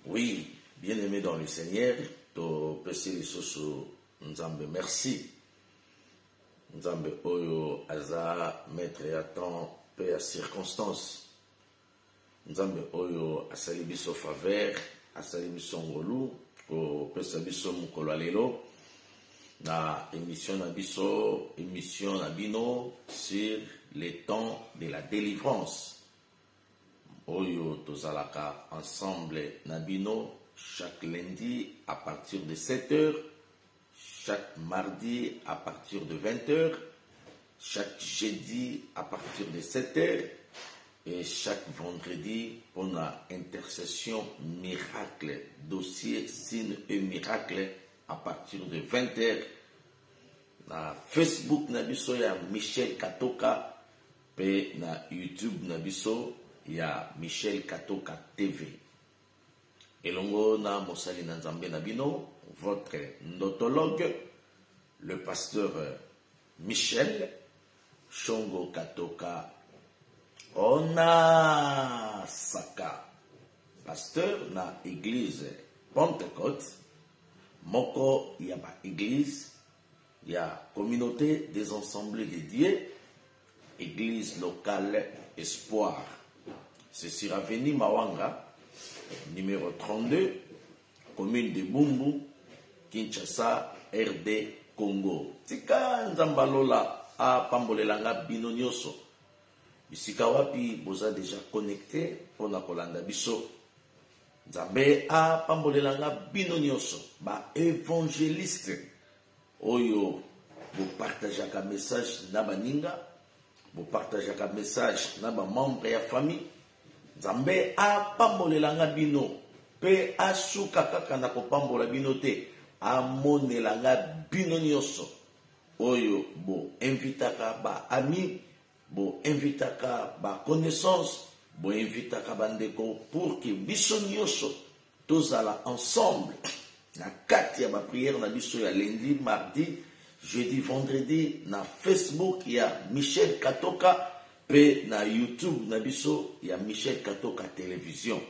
Oui, bien-aimé dans le Seigneur, to pesi lisusu Nzambe merci. Nzambe oyo aza maître ya temps pe ya circonstance. Nzambe oyo asali biso faveur, asali biso ngolu, ko pesa biso mukolo lelo na émission na biso, émission na bino sur les temps de la délivrance. Oyo tozalaka ensemble Nabino chaque lundi à partir de 7h, chaque mardi à partir de 20h, chaque jeudi à partir de 7h et chaque vendredi pour la intercession miracle, dossier, signe et miracle à partir de 20h. Na Facebook Nabiso ya Michel Katoka et na YouTube Nabiso ya Michel Katoka TV. Elongo na Mosali Nzambe Nabino, votre notologue, le pasteur Michel Shongo Katoka Ona Saka, pasteur na église Pentecôte, moko yaba église, ya communauté des ensembles de Dieu, église locale Espoir. C'est sur avenue Mawanga, numéro 32, commune de Bumbu, Kinshasa, RD, Congo. Tika Nzambalola a Pambolelanga Bino Nyoso. Bisika wapi boza déjà connecté pour na kolanda biso. Nzambe a Pambolelanga Bino Nyoso. Ba évangéliste. Oyo, vous partagez un message na baninga. Vous partagez un message na ba membre ya famille. Nzambe a pambolelanga bino pe asuka kaka na kopambola bino te amonelanga bino nyonso oyo bo invitaka ba ami bo invitaka ba connaissance bo invitaka bandeko pour que biso nyonso tozala ensemble na kati ya ba prière na biso ya lundi, mardi, jeudi, vendredi na Facebook ya Michel Katoka pe na YouTube na biso ya Michel Katoka Télévision.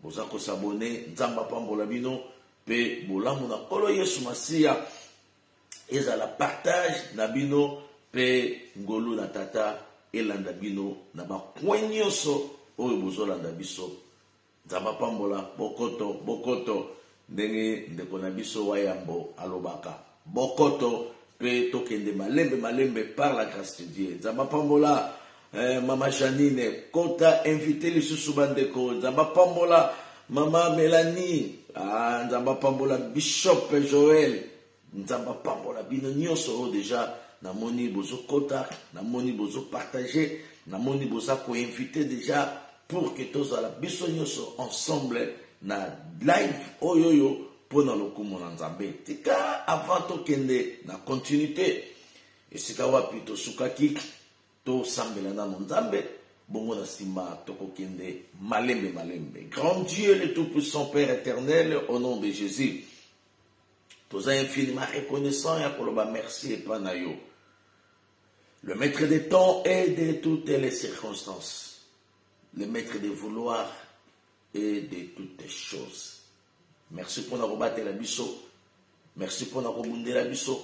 Boza ko s'abonner Nzamba pambola bino pe bolamu na kolo Yesu Masia ezala partage na bino pe ngolu na tata elanda bino na ba kwenyoso oyo bozolanda biso. Nzamba pambola bokoto ndenge ndeko na biso wayambo alobaka bokoto pe tokende malembe par la grâce de Dieu. Nzamba pambola Mama Janine, Kota invité les sous-bandeko, Nzamba Pambola, Mama Mélanie, Nzamba Pambola, Bishop Joël, Nzamba Pambola, Bino Nyoso déjà, Namoni Bozo Kota, Namoni Bozo partagé, Namoni Boza ko invité déjà pour que tous à la Biso Nyoso ensemble, na live oyoyo, pour na lokumo na Nzambe. Tika avant to kende na continuité, et sikawa pito sukaki, to sambelana Nzambe, bongo na sima toko kende malembe. Grand Dieu, le Tout-Puissant Père éternel, au nom de Jésus, toza infiniment reconnaissant et koloba merci et panayo. Le maître des temps et de toutes les circonstances, le maître des vouloirs et de toutes les choses. Merci pour nous rebattre la biso, merci pour nous rebondir la biso,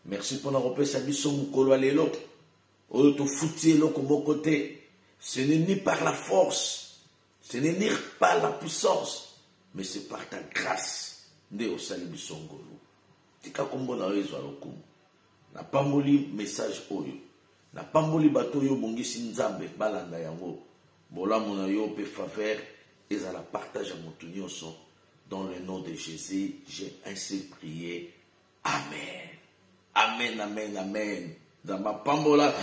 merci pour nous repasser la biso mukolo lelo. Ce n'est ni par la force, ce n'est ni par la puissance, mais c'est par ta grâce. Nde osali biso ngolu. Tika kombo na oyo ezwa lokumu. Na pamboli message oyo. Na pamboli bato oyo bongisi Nzambe balanda yango. Bolamu na yo pe faveur ezala partage à moto nyonso. Dans le nom de Jésus, j'ai ainsi prié. Amen. Amen. Dans ma pambola,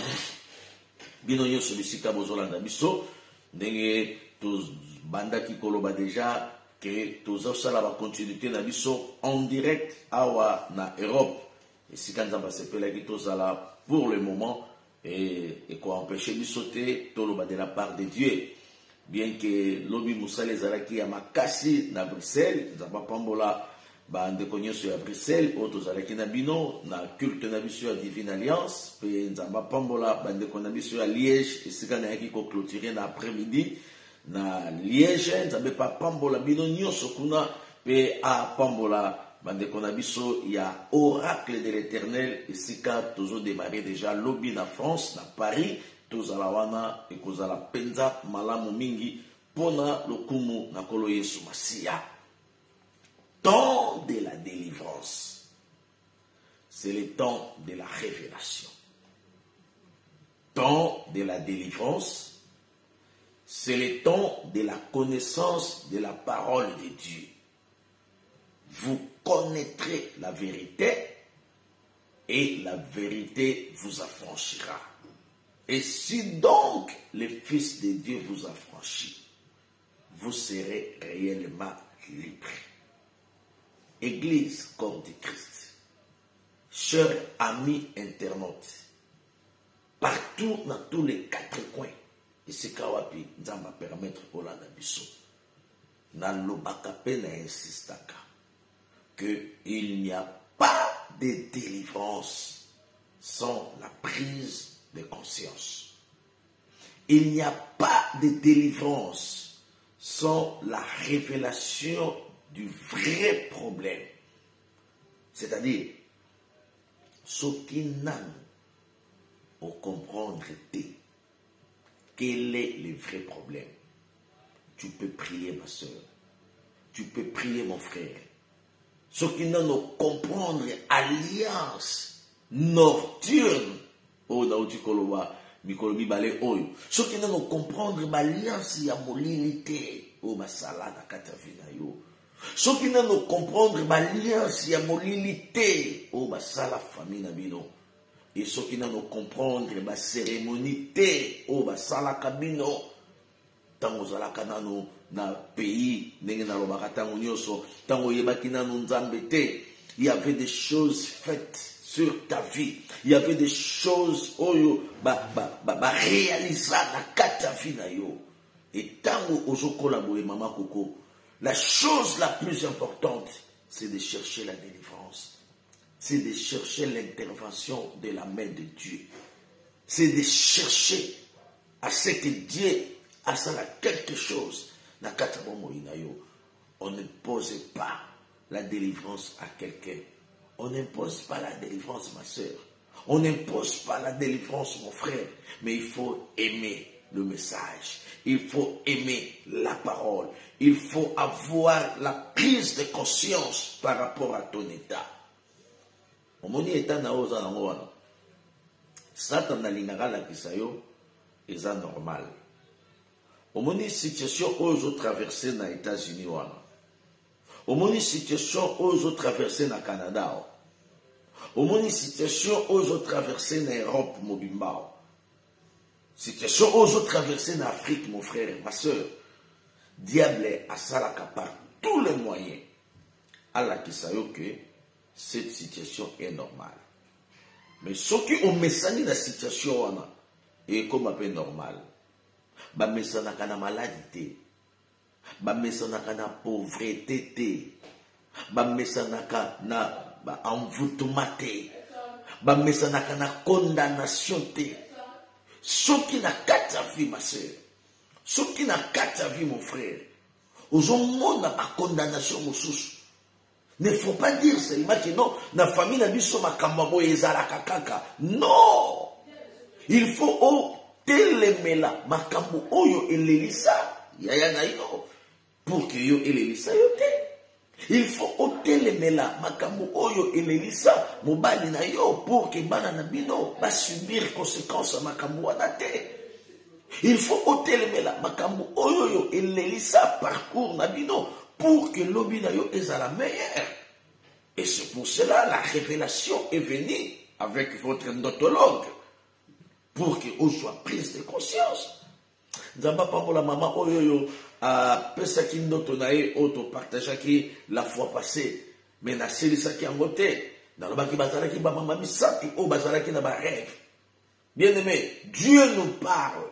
bino nyoso bisika bozolanda biso, ndenge tous banda ki koloba déjà que tous osala ba continuité na biso en direct awa na Europe. Et si quand ça s'appelle ki tozala pour le moment et quoi empêcher biso te toloba de la part de Dieu. Bien que lobi musale ezalaki ya makasi na Bruxelles, nzamba pambola ba ndeko nyonso ya Bruxelles oyo tozalaki na bino na culte na biso ya Divine Alliance pe nzamba pambola ba ndeko na biso ya Liège esika nayaki ko clôturer na après-midi na Liège, nzambe pa pambola bino nyonso kuna pe a pambola bandeko na biso ya oracle de l'Éternel esika tozo démarrer déjà lobby na France na Paris tozala wana ekozala penza malamu mingi pona lokumu na kolo Yesu Masia. Temps de la délivrance, c'est le temps de la révélation. Temps de la délivrance, c'est le temps de la connaissance de la parole de Dieu. Vous connaîtrez la vérité et la vérité vous affranchira. Et si donc le Fils de Dieu vous affranchit, vous serez réellement libre. Église corps de Christ, chers amis internautes, partout dans tous les quatre coins, et c'est kawapi nzamba permettre Olanda biso, na lobaka pe na insistaka, que il n'y a pas de délivrance sans la prise de conscience. Il n'y a pas de délivrance sans la révélation du vrai problème. C'est-à-dire, ce qui n'a au comprendre quel est le vrai problème. Tu peux prier, ma soeur. Tu peux prier, mon frère. Ce qui n'a au comprendre alliance nocturne. Oh, Naouti Koloba, Mikolobi Bale Oyo. Ce qui n'a au comprendre alliance yamolilité. Oh, ma salade à Katavina yo. Ce qui n'a pas comprendre l'alliance, il y a molilité. Oh, bah, ça, la famille n'a bino. Et ce qui n'a pas comprendre la cérémonité. Oh, bah, ça, la cabino. Tant aux alakanano, na pays, n'engena l'obakatango nyoso, tant aux yebakina nous zambete. Il y avait des choses faites sur ta vie. Il y avait des choses, oh, yo, réalisées na katafina yo. Et tant aux okolabo et mama koko. La chose la plus importante, c'est de chercher la délivrance. C'est de chercher l'intervention de la main de Dieu. C'est de chercher à ce que Dieu a quelque chose. On ne pose pas la délivrance à quelqu'un. On n'impose pas la délivrance, ma soeur. On n'impose pas la délivrance, mon frère. Mais il faut aimer le message. Il faut aimer la parole. Il faut avoir la prise de conscience par rapport à ton état. Omoni état na oza na wana. Satan na lingaka la kisayo eza normal. Omoni situation ozo traverser na États-Unis wana. Omoni situation ozo traverser na Canada. Omoni situation ozo traverser na Europe mobimba. Situation ozo traverser na Afrique, mon frère, ma soeur. Diable a salaka par tous les moyens à la kisayo que cette situation est normale. Mais ceux qui ont messani la situation est comme un peu normal. Ba mesana kana maladie, ba mesana kana pauvreté, ba mesana kana ba envoûtement, ba mesana kana condamnation. Ceux qui n'a qu'à vie, ma soeur. Ce qui n'a qu'à vie, mon frère, aujourd'hui, n'a pas condamnation, mon sous. Ne faut pas dire seulement que non, la famille n'a pas besoin de makambabo et zarakakaka. Non! Il faut telemela makambo oyo elelisa yaya na yo pour que yo elelisa yo te. Il faut telemela makambo oyo elelisa mobali na yo pour que bana na bino ba subir conséquences makambo wana te. Il faut ôter la makambo oyo elelisa parcours nabino pour que l'obina yo est la meilleure. Et c'est pour cela la révélation est venue avec votre endotologue pour que vous soyez prise de conscience. Nzamba pambola maman oyo a pesaki ndoto na ye auto partageaki la fois passée mais na selisaki angote dans le baki bazalaki ba mama misaki o bazalaki na ba rêve. Bien aimé, Dieu nous parle.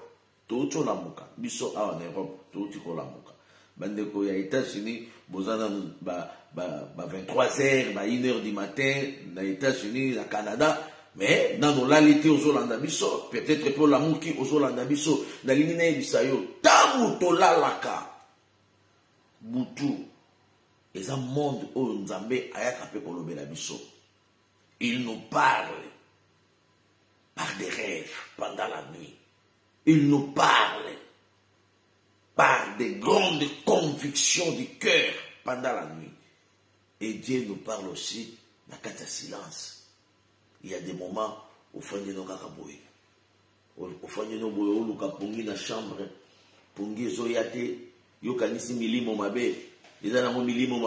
Tout la muka biso en Europe tout la muka bandeko ya États-Unis bozana ba 23h ba 1h du matin na États-Unis na Canada Mais dans nos lalités aux Olanda biso, peut-être pour l'amour qui aux Olanda biso, dans l'imine bisayo, tamuto lalaka, butu, et un monde où Nzambe ayaka pe kolobe la biso. Il nous parle par des rêves pendant la nuit. Il nous parle par des grandes convictions du cœur pendant la nuit. Et Dieu nous parle aussi dans le silence. Il y a des moments où il faut que nous kakaboye. Au fond de nous, nous pongi dans la chambre, pongi zoyate, yo kanisi milimo mabe, ils ont milimo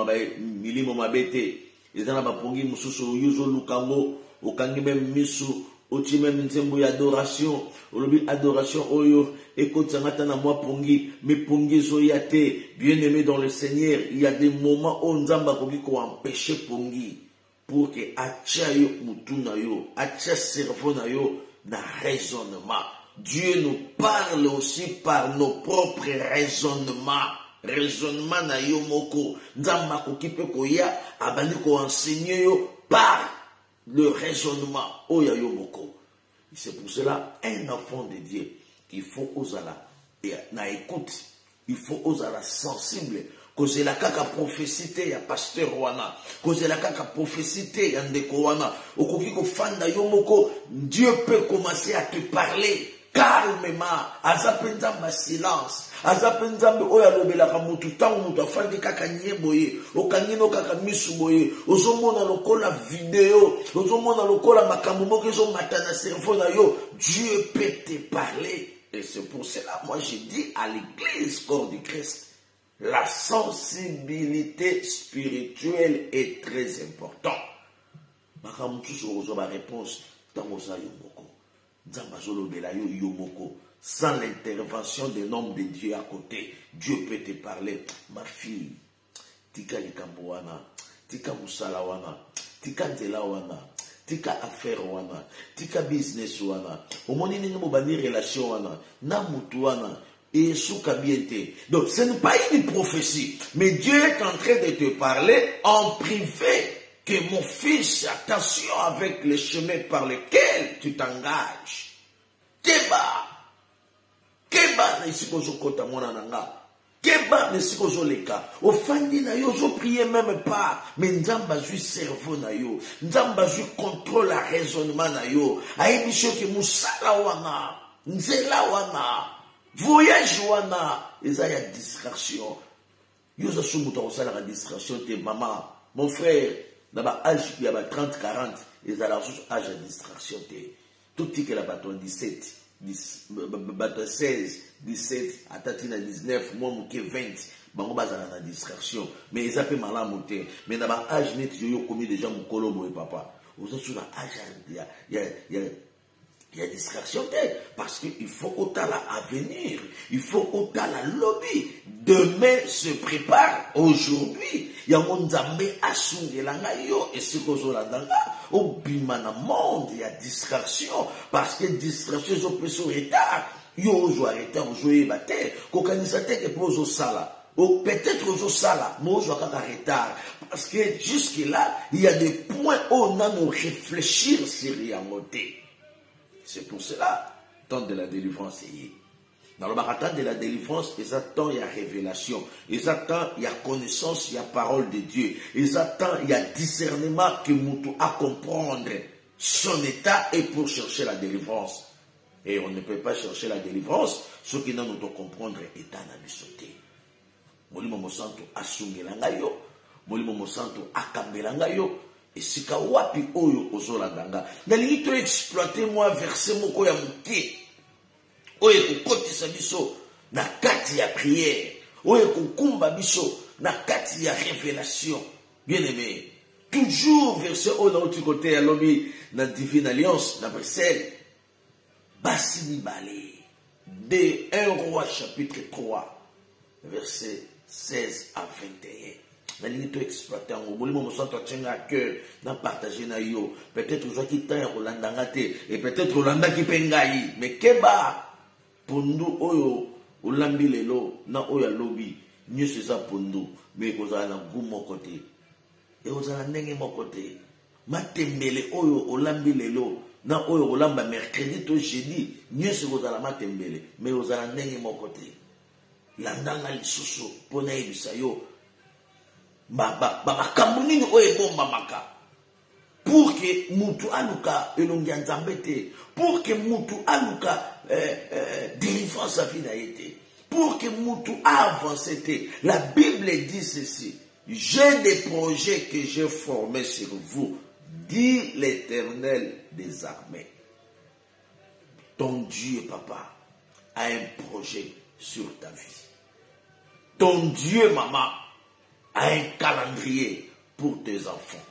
mabe te, ils ont pongi mususu yuzo lukango, au kangi même misu, au ti même nzembo adoration, au lobi adoration oyo, écoute ça maintenant moi pongi, mais pongi zoyate, bien aimé dans le Seigneur, il y a des moments où nzamba kogi ko empêcher pongi. Pour que atia yo mutuna yo, atia cerveau na yo na raisonnement. Dieu nous parle aussi par nos propres raisonnements. Raisonnement na yo moko. Nzamba ko kipe ko ya abandi ko enseigner yo par le raisonnement. Oya yo moko. C'est pour cela un enfant de Dieu qu'il faut osala et na écoute. Il faut osala sensible. Cause la kaka prophécité ya pasteur wana, cause la kaka prophécité ya ndeko wana, okoki ko fanda yo moko, Dieu peut commencer à te parler calmement, azapenzamba silence, azapenzamba oya lobelaka mutu tangu mutu afandi kaka nyeboye, okangino kaka misu boye, ozomona lokola vidéo, ozomona lokola makambo moko ezo matana cerveau na yo, Dieu peut te parler. Et c'est pour cela moi j'ai dit à l'église corps du Christ, la sensibilité spirituelle est très importante. Ma réponse, sans l'intervention d'un homme de Dieu à côté, Dieu peut te parler. Ma fille, tika likamboana, tika musalawana, tika ndelawana, tika affaire wana, tika business wana, omoni ningi mobani relation wana, na mutu wana. Et donc ce n'est pas une prophétie, mais Dieu est en train de te parler en privé que mon fils, attention avec les chemins par lesquels tu t'engages. Keba na isikozo kota mona nanga. Keba na isikozo leka. Ofandi na yo zo prier même pas, mais nzamba zui cerveau na yo, nzamba zui contrôle la raisonnement na yo. Aibisho ke musala wana, nzela wana. Voyage wana, il y a distraction. Il y a la distraction. Maman, mon frère, dans l'âge, il y a 30, 40, il y a l'âge de distraction. Tout ce qui est là-bas, 17, 16, 17, à 19, moi, je 20. Bango bazana na distraction. Mais ils appellent malin monter. Mais dans l'âge net, il y a commis déjà mon colobo et papa. Vous êtes sur l'âge, il y a distraction parce qu'il faut autant à venir, il faut autant la lobby. Demain se prépare, aujourd'hui. Il y a mon Nzambe asunge langa yo et ce qu'on a dans au bimana monde, il y a distraction parce que distraction ils ont pris sur retard. Yo zo arrêter on jouer batté, kokanisate que pose au sala. Ou peut-être au sala, moi je vais retard parce que jusque là, il y a des points où on a nous réfléchir sur la montée. C'est pour cela, temps de la délivrance est. Dans le marathon de la délivrance, ils attendent, il y a révélation. Ils attendent, il y a connaissance, il y a parole de Dieu. Ils attendent, il y a discernement que Moutou a comprendre son état et pour chercher la délivrance. Et on ne peut pas chercher la délivrance, ceux qui n'ont pas comprendre état n'a bisoté. Molimo Mosanto asungela yo, Molimo Mosanto akambela yo. Et si ka wapi oyo ozolandanga nalingi to exploiter moi verset moko ya muke oyo kokotisa biso na kati ya prière oyo kokumba biso na kati ya révélation. Bien aimé, toujours verset oyo na autre côté ya lobi na divine alliance na Bruxelles basi mibale de 1 roi chapitre 3 verset 16 à 21. Na ligne to exploiter en molimo mosanto tchenga à cœur na partager na yo peut-être aujourd'hui qui t'a Rolanda ngate et peut-être Rolanda qui pengai mais keba pondu oyo olambi lelo na oyo lobby mieux c'est ça pondu mais kozala na gumo côté et ozala ndenge mo côté matembele oyo olambi lelo na oyo kolamba mercredi to jeudi nyonso kozala matembele mais ozala ndenge moko te landanga lisusu mpona yebisa yo bamakambo nini oyo ebombamaka pour que mutu aluka elongi ya nzambe te, pour que mutu aluka délivrance à vie na ye te, pour que mutu avance te. La Bible dit ceci: j'ai des projets que j'ai formés sur vous, dit l'Éternel des armées. Ton Dieu, papa, a un projet sur ta vie. Ton Dieu, maman, a un calendrier pour tes enfants.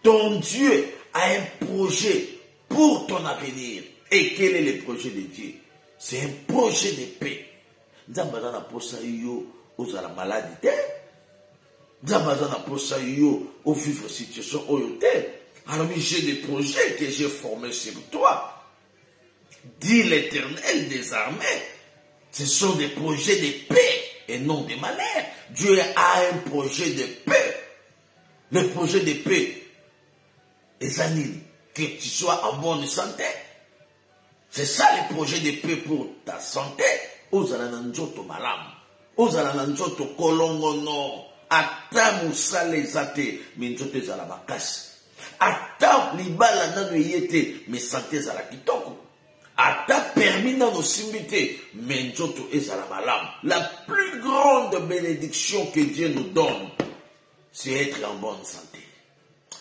Ton Dieu a un projet pour ton avenir. Et quel est le projet de Dieu? C'est un projet de paix. Nzambazana posa yo ozala maladie. Nzambazana posa yo au vivre situation oyote. Alors j'ai des projets que j'ai formés sur toi. Dit l'Éternel des armées. Ce sont des projets de paix et non de malheur. Dieu a un projet de paix. Le projet de paix. Les années, que tu sois en bonne santé. C'est ça le projet de paix pour ta santé. Ozala na nzoto malamu. Ozala na nzoto kolongono. Ata musala ezate, mais nzoto ezala makasi. Ata libala nano yete, mais santé ezala kitoko. Ata permis nano simbite, mais nzoto ezala malamu. La plus grande bénédiction que Dieu nous donne, c'est être en bonne santé.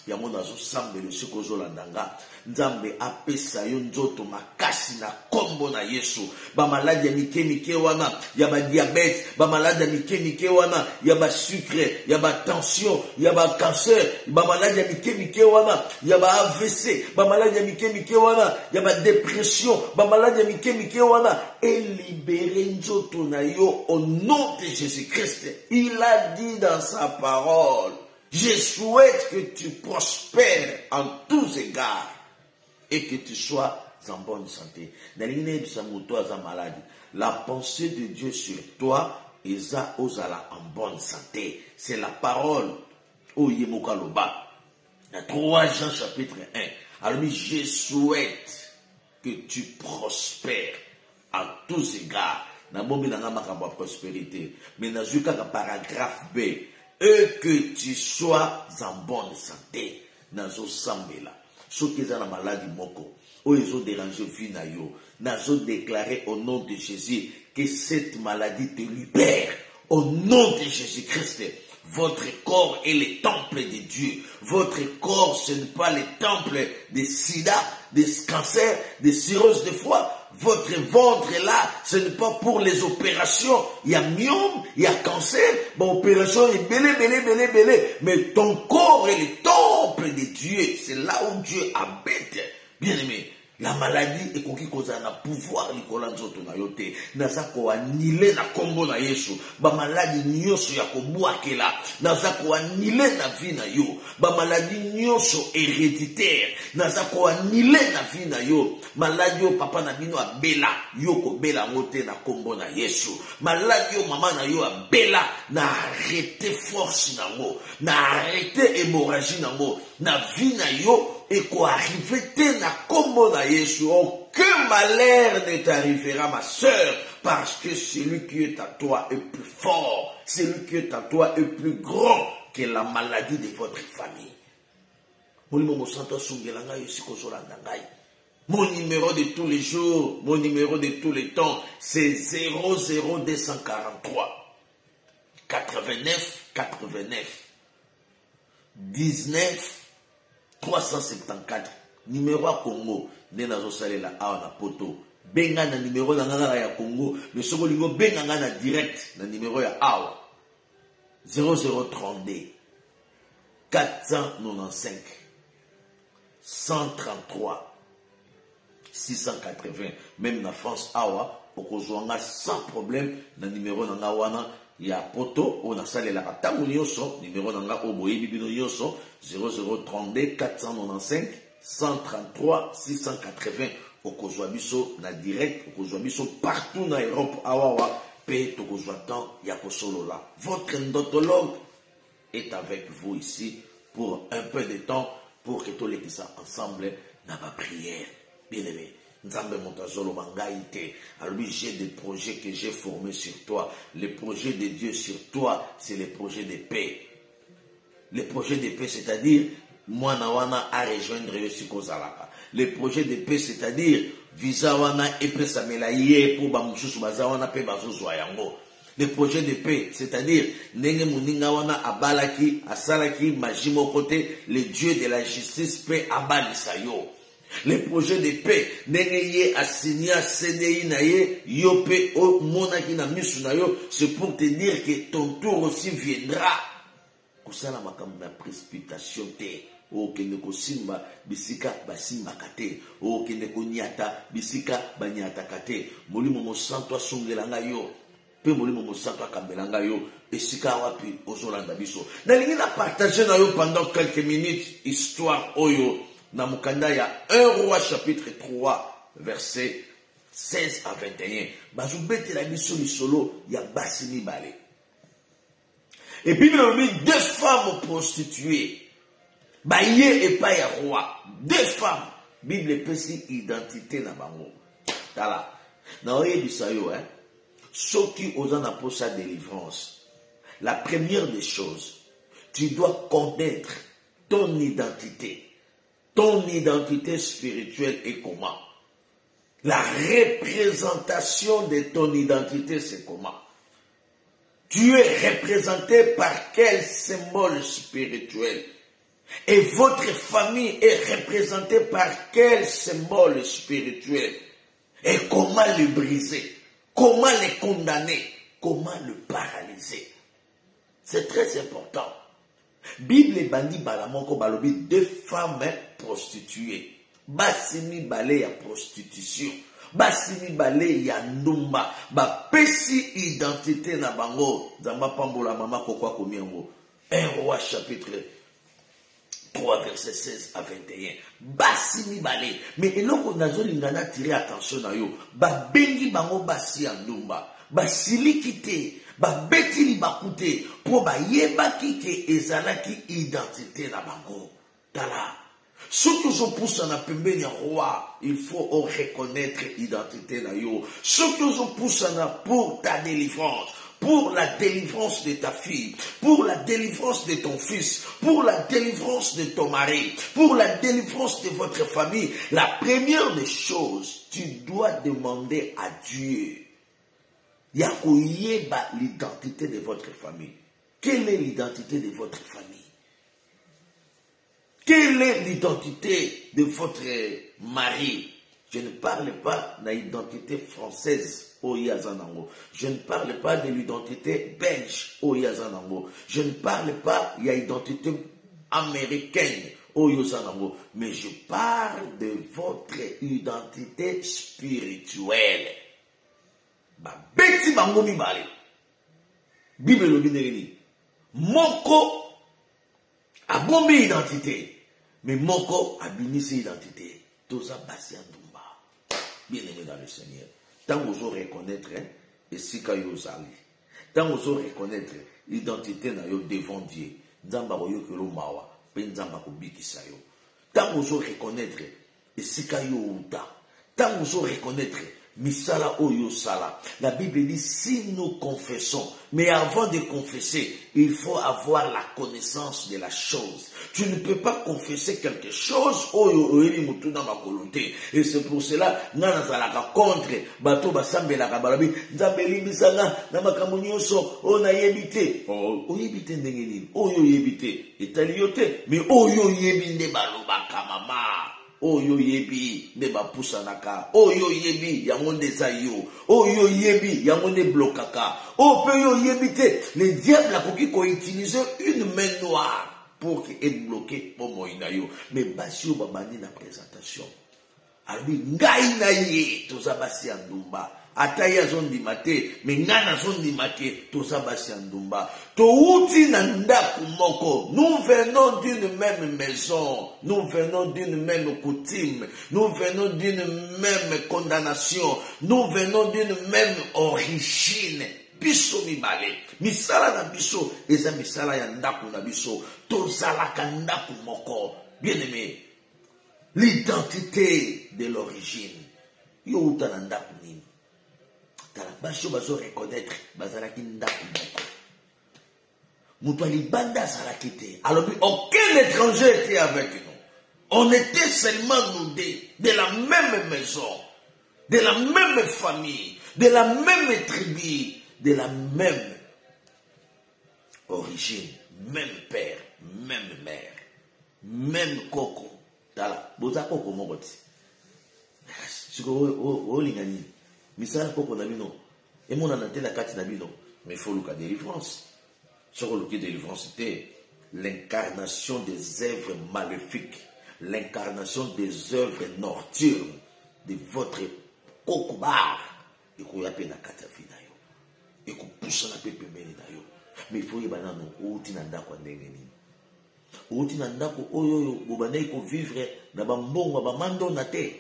Yamo nazo sambele sikozo landanga nzambe apesa yo nzoto makasi na kombo na Yesu. Ba maladi ya mike wana, ya ba diabète, ba maladi ya mike wana, ya ba sucre, ya ba tension, ya ba cancer, ba maladi ya mike wana, ya ba AVC, ba maladi ya mike wana, ya ba dépression, ba maladi ya mike wana, et libérer nzoto na yo au nom de Jésus-Christ. Il a dit dans sa parole: je souhaite que tu prospères en tous égards et que tu sois en bonne santé. La pensée de Dieu sur toi est en bonne santé. C'est la parole. Dans 3 Jean chapitre 1. Alors, je souhaite que tu prospères en tous égards. Na bombi na ngama prospérité. Mais na zuka paragraphe B. Et que tu sois en bonne santé. Nazo sambela. Ceux qui ont la maladie moko. Ou ils ont dérangé vie na yo. Nazo déclaré au nom de Jésus que cette maladie te libère. Au nom de Jésus-Christ. Votre corps est le temple de Dieu. Votre corps, ce n'est pas le temple de sida, de cancer, de cirrhose de foie. Votre ventre est là, ce n'est pas pour les opérations. Il y a myome, il y a cancer, bon, opération est belé. Mais ton corps est le temple de Dieu. C'est là où Dieu habite. Bien aimé, la maladie est qui cause un pouvoir Nicolas Nzoto na yote. Nazako anile na kombo na Yesu. Ba maladie nyoso ya kobuakela. Nazako anile na vie na yo. Ba maladie nyoso héréditaire. Nazako anile na vie na yo. Maladie yo papa na bino abela. Yo ko bela ngote na kombo na Yesu. Maladie yo mama na yo abela. Na arrêter force na mo. Na arrêter hémorragie na mo. Na vie na yo. Et quoi arriver na kombo na Yesu. Aucun malheur ne t'arrivera, ma sœur, parce que celui qui est à toi est plus fort. Celui qui est à toi est plus grand que la maladie de votre famille. Mon numéro de tous les jours, mon numéro de tous les temps, c'est 00243 89 89 19 374. Numéro à Congo, Nenazo Salela a na poto. Benga na numéro na ngana ya Congo, mais soko lingo benga na direct na numéro ya awa. 0032 495 133 680. Même na France awa, okozwanga sans problème na numéro na ngawana ya poto on a salé la tango nyoso numéro nanga oboyi bibino nyoso 0032 495 133 680 okozwa biso na direct okozwa biso partout na Europe awawa pe tokozwa temps ya kosolola. Votre endotologue est avec vous ici pour un peu de temps pour que tous les qui sont ensemble na ba prière. Bien-aimé, Nzambe Montazolo Mangaïte, alors j'ai des projets que j'ai formés sur toi. Les projets de Dieu sur toi, c'est les projets de paix. Les projets de paix, c'est-à-dire, moi Nawana a rejoindre Yosukozalaka. Les projets de paix, c'est-à-dire, visa wana epe samelaye pour bamususu bazawana pe bazozwa yango. Les projets de paix, c'est-à-dire, nenge muninga wana abalaki, asalaki, majimo côté, le Dieu de la justice paix abalisayo. Les projets de paix, nenge assigné CDI na ye, yope o monaki na misu na yo, c'est pour te dire que ton tour aussi viendra. Kusala makambo na précipitation te. O kende ko simba bisika basimba kate. O kende ko nyata bisika banyata kate. Molimo mo santo asongelanga yo. Pe molimo mo santo akambelanga yo. Esika wapi ozolanda biso. Na lingi na partager na yo pendant quelques minutes histoire oyo na mukanda ya 1 Roi chapitre 3 verset 16 à 21. Bazubete la biso lisolo ya basi mibale. Et puis, il a mis 2 femmes prostituées. Baye et pas un roi. 2 femmes. Bible pesi identité na bango. Tala. Na oye bisayo, hein. Ceux qui osent en sa délivrance. La première des choses, tu dois connaître ton identité. Ton identité spirituelle est comment? La représentation de ton identité, c'est comment? Tu es représenté par quel symbole spirituel? Et votre famille est représentée par quel symbole spirituel? Et comment le briser? Comment le condamner? Comment le paralyser? C'est très important. Bible bandi balamoko balobi 2 femmes prostituées. Basimi balé ya prostitution. Basimi balé ya ndumba. Ba pesi identité na bango. Zamba pambola mama kokwa komiango. 1 Roi chapitre 3 verset 16 à 21. Basimi balé. Mais eloko nazolingana tirer attention na yo. Ba bengi bango basi ya ndumba. Basiliki te. Ba betili bakute. Po ba yebaki ke ezalaki identité na bango. Tala. Ceux qui sont poussés dans pembeni roi, il faut reconnaître l'identité na yo. Ceux qui sont poussés pour ta délivrance, pour la délivrance de ta fille, pour la délivrance de ton fils, pour la délivrance de ton mari, pour la délivrance de votre famille, la première des choses, tu dois demander à Dieu. Yakoyeba l'identité de votre famille. Quelle est l'identité de votre famille? Quelle est l'identité de votre mari? Je ne parle pas de l'identité française au Yazanango. Je ne parle pas de l'identité belge au Yazanango. Je ne parle pas de l'identité américaine au Yazanango. Mais je parle de votre identité spirituelle. Beti bango mibale. Bible lo bineli. Moko a bombi identité. Mais moko a binisi identité. Toza basi andumba. Bien-aimé dans le Seigneur. Tant vous aurez reconnaître, et si ka yo zali. Tant vous aurez reconnaître l'identité na yo devant Dieu. Nzamba ko yo kelo mawa. Pe nzamba ko bikisa yo. Tant vous aurez reconnaître, et si ka yo uta. Tant vous aurez reconnaître misala oyo sala. La Bible dit si nous confessons, mais avant de confesser, il faut avoir la connaissance de la chose. Tu ne peux pas confesser quelque chose oyo oeli mutu na makolonté. Et c'est pour cela ngana zalaka contre bato basambelaka balabi nzambeli bisanga na makambo nyonso ona yebite. O yebite ndenge nini? Oyo yebite etali yote, mais oyo yebinde balobaka mama. Oyo yebi ne ba pusanaka. Oyo yebi yango ndeza yo. Oyo yebi yango ne blokaka. O pe yo yebite. Le diable a ko utiliser une main noire pour qu'il bloquer pour moïna yo. Mais basio babani na présentation. Albi ngai na ye toza basi andumba. Ataya zondi mate, mais ngana zondi mate toza basi andumba. To uti na ndaku moko. Nous venons d'une même maison. Nous venons d'une même coutume. Nous venons d'une même condamnation. Nous venons d'une même origine. Biso mibale. Misala na biso. Eza misala ya ndaku na biso. Tozalaka ndaku moko. Bien aimé. l'identité de l'origine. Yo utana ndaku nini. Tala basho bazo reconnaître bazalaki ndaku moko. Mutu alibanda azalaki te. Alors aucun étranger était avec nous. On était seulement nous deux, de la même maison, de la même famille, de la même tribu, de la même origine, même père, même mère, même coco. Tala, boza coco mokoti. Siko o lingani. Misala coco na bino. Et mon anate la kati na bino. Mais faut le cas de délivrance. Sur le cas de délivrance, c'était l'incarnation des œuvres maléfiques, l'incarnation des œuvres nocturnes de votre cocobar. Et qu'on y a peine à katafina yo. Et qu'on pousse la pepe meni na yo. Mais il faut y banano outi nanda kwa ndengeni. Outi nanda ko oyo bobane ko vivre na bambongo ba mando na te.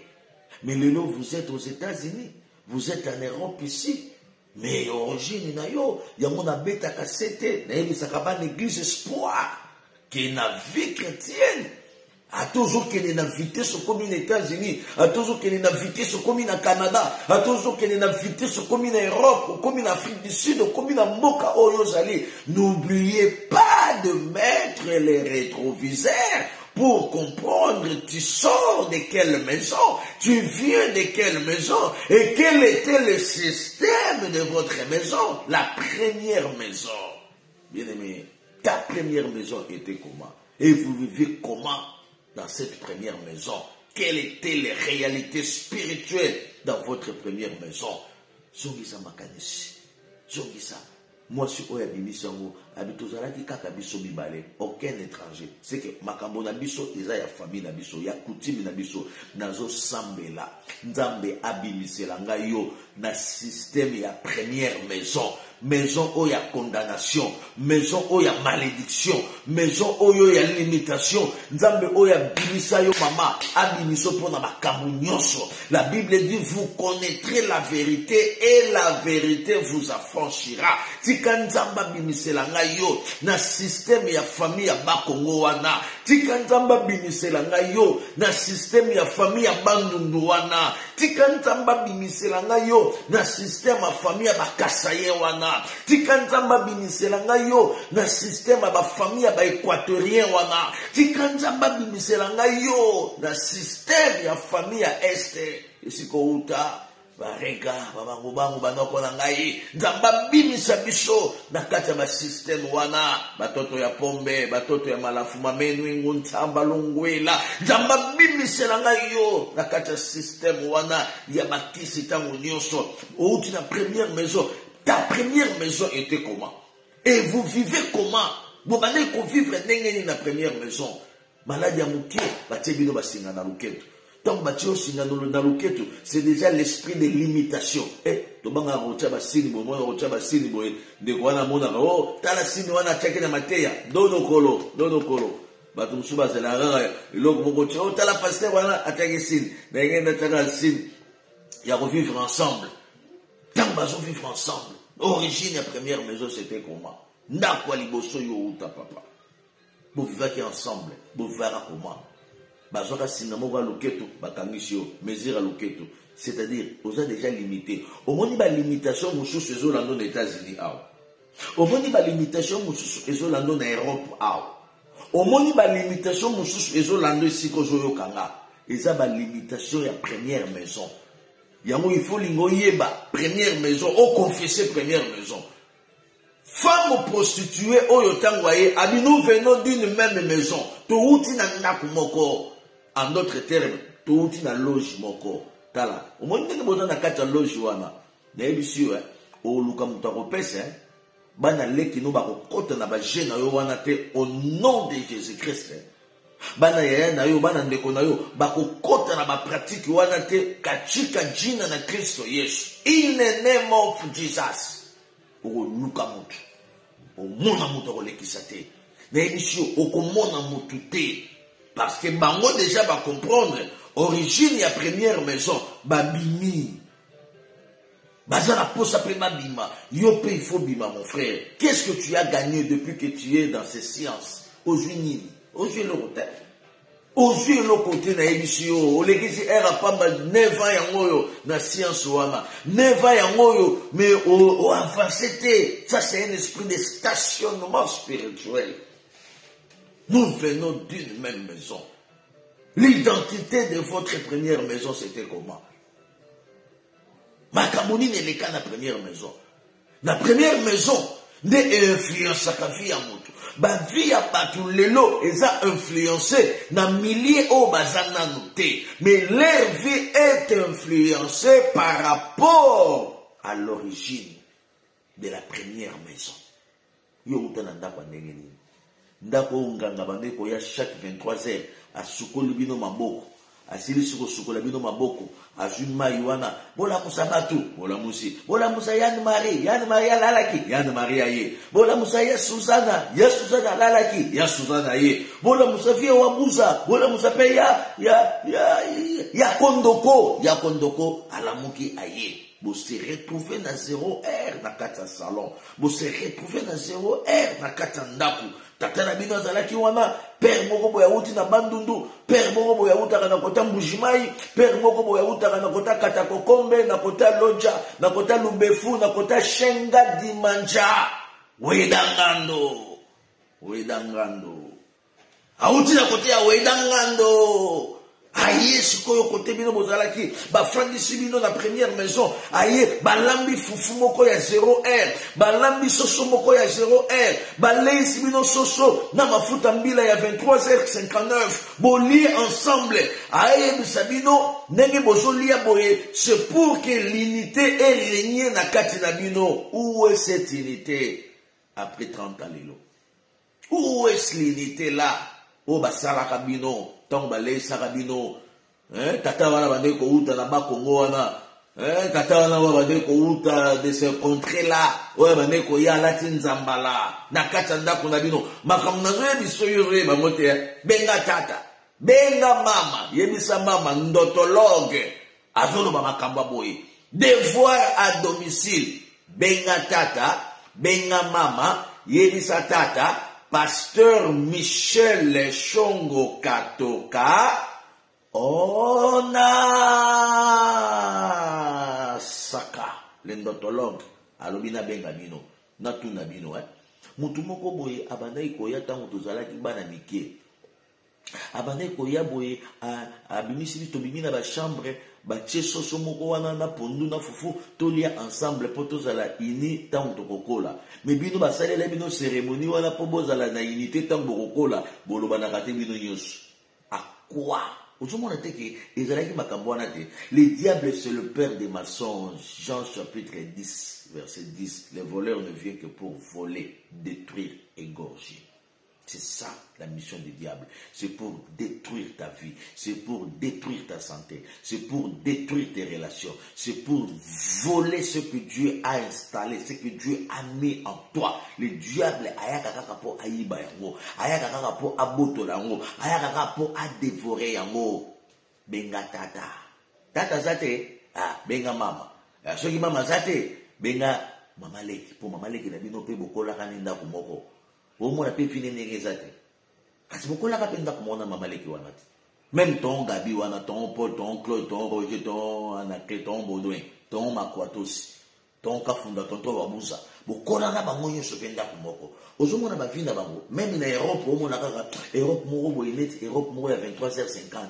Mais le lot vous êtes aux États-Unis, vous êtes en Europe ici. Mais origine na yo, ya mona beta kasete, na yebi sakaba l'église espoir, qui est na vie chrétienne. A toujours qu'elle est invité sur commune États-Unis, a toujours qu'elle est invité sur commune à Canada, a toujours qu'elle est invité sur commune Europe, commune Afrique du Sud, commune à Moka Oyozali. N'oubliez pas de mettre les rétroviseurs pour comprendre tu sors de quelle maison, tu viens de quelle maison et quel était le système de votre maison, la première maison. Bien aimé, ta première maison était comment? Et vous vivez comment dans cette première maison? Quelles étaient les réalités spirituelles dans votre première maison? Zongisa makanisi, zongisa. Moi, si on a bimisango, habitozalaki kaka biso bibale, aucun étranger. C'est que makambo na biso, eza ya famille na biso, ya kutimi na biso, nazo sambela, nzambe abimisela nga yo, na système ya première maison. Maison où il y a condamnation, maison où il y a malédiction, maison où il y a limitation, nzambe où il y a bimisa yo mama, abimiso pona makambo nyonso. La Bible dit vous connaîtrez la vérité et la vérité vous affranchira. Tika nzamba bimisela nga yo na système ya famille ya bakongo wana. Tika nzamba bimisela nga yo na système ya famille ya bandundu wana. Tika nzamba bimisela nga yo na système ya famille ya bakasaye wana. Tika nzamba bimisela nga yo na système ya ba famille ya ba équatorien wana. Tika nzamba bimisela nga yo na système ya famille ya este. Esiko uta barega babango bango banoko na ngai nzamba bimisa biso na kati ya ba système wana, batoto ya pombe, batoto ya malafu mamenu ingu ntamba lungwela, nzamba bimisela ngai yo na kati ya système wana ya bakisi tango nyonso. Outi na première maison. Ta première maison était comment? Et vous vivez comment? Vous allez vivre dans la première maison. Malade ya mukie, batebino basinga na luketo. Tant batio singa na luketo, c'est déjà l'esprit de limitation. To banga rocha basini bo, mona rocha basini bo, de kwana mona oh, tala sini wana chake na mateya, dono kolo. Batu msuba zela rara, iloko moko tio, tala pasteur wana atake sini, na ngenda taka sini, ya revivre ensemble. Tant bazo vivre ensemble. Origine la première maison c'était comment? Ndakwa liboso yo uta papa. Vous vivez ensemble. Vous vivez comment? Bazoka sinamo va loketo, bakangisio, mesure loketo. C'est-à-dire, vous avez déjà limité. Au moins, il y a limitation moussous les aux États-Unis. Au moins, il y a limitation moussous les aux Europe. Au moins, il y a limitation moussous les aux Sikozoyo Kanga. Et ça, il y a limitation de la première maison. Il faut l'ingoyeba, première maison, au confessé première maison. Femme prostituée, au yotangwaye, nous venons d'une même maison. Touti na nakumoko. En d'autres termes, touti na loge moko. Tala. Au moins, nous avons na kata loge wana. N'ayebisi yo, au luka mutako pese, bana leki no bako kota na ba jena yo wana te au nom de Jésus-Christ. Bana yaya na yo, bana ndeko na yo, bako kota na ba pratique wana te kachika jina na Kristo Yesu. In the name of Jesus. Oko luka mutu. O mona mutu oko lekisa te. Na emission oko mona mutu te. Parce que bango déjà va comprendre origine ya première maison babimi. Bazala posa prima bima. Yo pe il faut bima mon frère. Qu'est-ce que tu as gagné depuis que tu es dans ces sciences? Aujourd'hui le hôtel. Aussi le côté na émission, au l'église era pamba 9 ans yangoyo na science wana, 9 ans yangoyo mais au avancé, ça c'est un esprit de stationnement spirituel. Nous venons d'une même maison. L'identité de votre première maison c'était comment? Makamoni n'est le cas de la première maison. La première maison d'influence à la vie à mon tour. Ba vie à batou lelo eza influencé na milliers au bazana noté. Mais leur vie est influencée par rapport à l'origine de la première maison. Yo utana ndako ndenge nini. Ndako nganga bandeko ya chaque 23 heures a sukoli bino maboko. Asili suko la bino maboko. Azuma yuana. Bola musa batu. Bola musi. Bola musa Yann Marie. Yann Maria lalaki. Yann Maria ye. Bola musa ya Susana. Ya Susana lalaki. Ya Susana ye. Bola musa via wabuza. Bola musa pe ya kondoko. Ya kondoko alamuki aye. Vous se retrouvez dans 0 heure dans 4 salon. Vous se retrouvez dans 0 heure dans 4 ndaku. Tatana bino zalaki wana père moko boya uti na bandundu, père moko boya utaka na kota mbujimai, père moko boya utaka na kota katakokombe, na kota loja, na kota lubefu, na kota shenga dimanja. Wedangando. Wedangando. Auti na kota ya wedangando. Aïe, ce qu'on côté bino bozalaki, ba frandisi bino na première maison, aïe, balambi fufu moko ya 0 heure, balambi soso moko ya 0 heure, baleisi bino soso na mafuta mbila ya 23h59, boli ensemble, aïe, bisabino, nenge bozolia boye, c'est pour que l'unité ait régné na kati na bino. Où est cette unité après 30 ans lelo? Où est l'unité là? O basalaka bino. Tamba le sarabino, tata wana bande ko uta na ba Congo wana, tata wana bande ko uta de se contrées là, ouais bande ko ya latin zambala, na katanda ko na bino, makamna zo biso yore ba mote, benga tata, benga mama, yebisa mama ndotologue, azolo ba makamba boy, devoir à domicile, benga tata, benga mama, yebisa tata. Pasteur Michel Chongo Katoka, ona saka, l'endotologue, alobina benga bino, natuna bino, mutu moko boye abandai koya tango tozalaki bana mike. Abandai koya boye abimisi tobimina ba chambre, ba tcheso somoko wana na pondu na fufu, tolia ensemble po tozala ini tango tokokola. Mais bino basalela bino cérémonie wana po bozala na unité tango bokokola, boloba na kate bino nyos. À quoi? Le diable c'est le père des mensonges. Jean chapitre 10, verset 10. Le voleur ne vient que pour voler, détruire, égorger. C'est ça la mission du diable. C'est pour détruire ta vie. C'est pour détruire ta santé. C'est pour détruire tes relations. C'est pour voler ce que Dieu a installé, ce que Dieu a mis en toi. Le diable ayaka po ayiba yango, ayaka po aboto yango, ayaka po a dévorer yango. Benga tata. Tata zate, benga mama. Soki mama zate, benga mama leki. Po mama leki na bino pe bokola kaninda kumoko. Omo na pe fini negezate. Kasi bokola ka penda kumona mama leki wanati. Même ton Gabi wana, ton Paul, ton Claude, ton Roger, ton Anake, ton Baudouin, ton Makwatos, ton Kafunda, ton Wabusa. Bokola na bango nyoso penda kumoko. Ozomo na ba vinda bango. Même na Europe, omo na kaka Europe moko boyenet, Europe moko ya 23h50.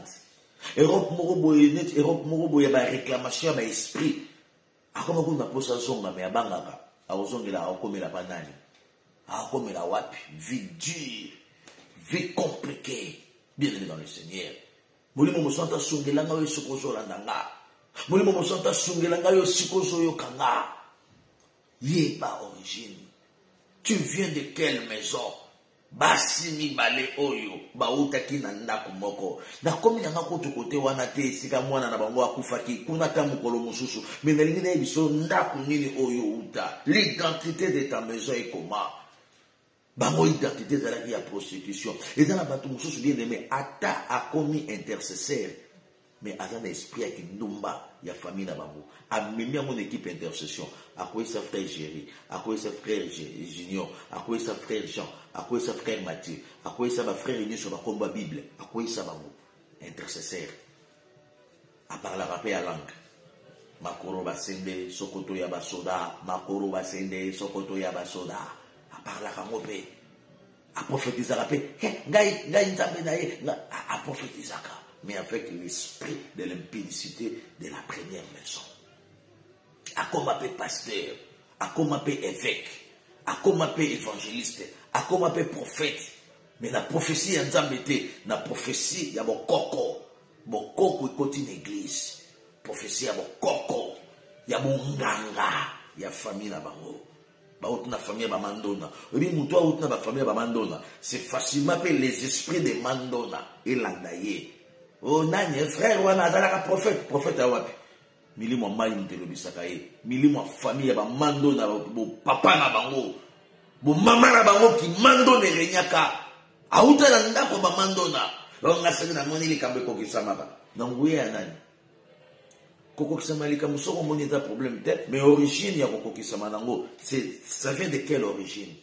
Europe moko boyenet, Europe moko boye ba réclamation ba esprit. Akoma kuna posa zonga me abangaka. Awozongela akomela panani. Akomela wapi, vie dure, vie compliquée. Bien-aimé dans le Seigneur. Molimo mosanta sungelanga yo sikozo landanga. Molimo mosanta sungelanga yo sikozo yo kanga. Yeba origine. Tu viens de quelle maison? Basi mibale oyo bauta kina ndako moko. Na komi nanga koto kote wana te sika mwana na bango akufaki kuna ta mukolo mususu. Mais na lingine biso ndako nini oyo uta. L'identité de ta maison est comment? Bango identité zalaki ya prostitution. Et dans la bateau mususu bien aimé ata a commis intercesseur. Mais azana esprit qui ndumba ya famille na bango. A mimi mon équipe intercession. À quoi sa frère Géry, à quoi sa frère Junior, à quoi sa frère Jean, à quoi sa frère Mathieu, à quoi sa frère Réunion sur la combat Bible, à quoi ça bango. intercesseur. A parler à la langue. Makoro basende, sokoto ya basoda, makoro basende, sokoto ya basoda. A parler à mope. A prophétiser à paix. Ngai nzambe na ye, a prophétiser mais avec l'esprit de l'impudicité de la première maison. A comme appelé pasteur, a comme appelé évêque, a comme appelé évangéliste, a comme appelé prophète. Mais la prophétie en Zambété, la prophétie, il y a mon coco est côté l'église. Prophétie, il y a mon coco, il y a mon nganga, il y a famille là-bas. La famille de Mandona. La famille de Mandona. C'est facilement appelé les esprits de Mandona. Et l'andaye. Oh, nani, frère, wana, azalaka prophète. Prophète à wapi. Mili mwa mayi mtelobisaka ye. Mili mwa famille ya Mandona, bo papa na bango. Bo mama na bango ki Mandona renyaka. Auta na ndako ba Mandona. Longa seki na moni likambe kokisama ba. Nanguye ya nani? Kokokisama likambe soko moni ta problème peut-être, mais origine ya kokokisama nango, ça vient de quelle origine?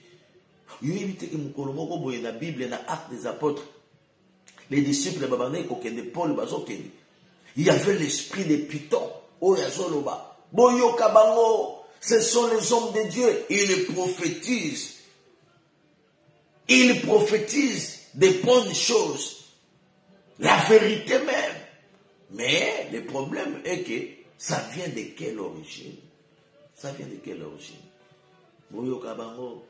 Yo évite que mukolo moko boye na Bible na Actes des Apôtres. Les disciples de Babane kokende Paul bazokende. Il y avait l'esprit de Python. Oh yazoloba. Boyo kabango. Ce sont les hommes de Dieu. Ils prophétisent. Ils prophétisent des bonnes choses. La vérité même. Mais le problème est que ça vient de quelle origine? Ça vient de quelle origine? Boyo kabango.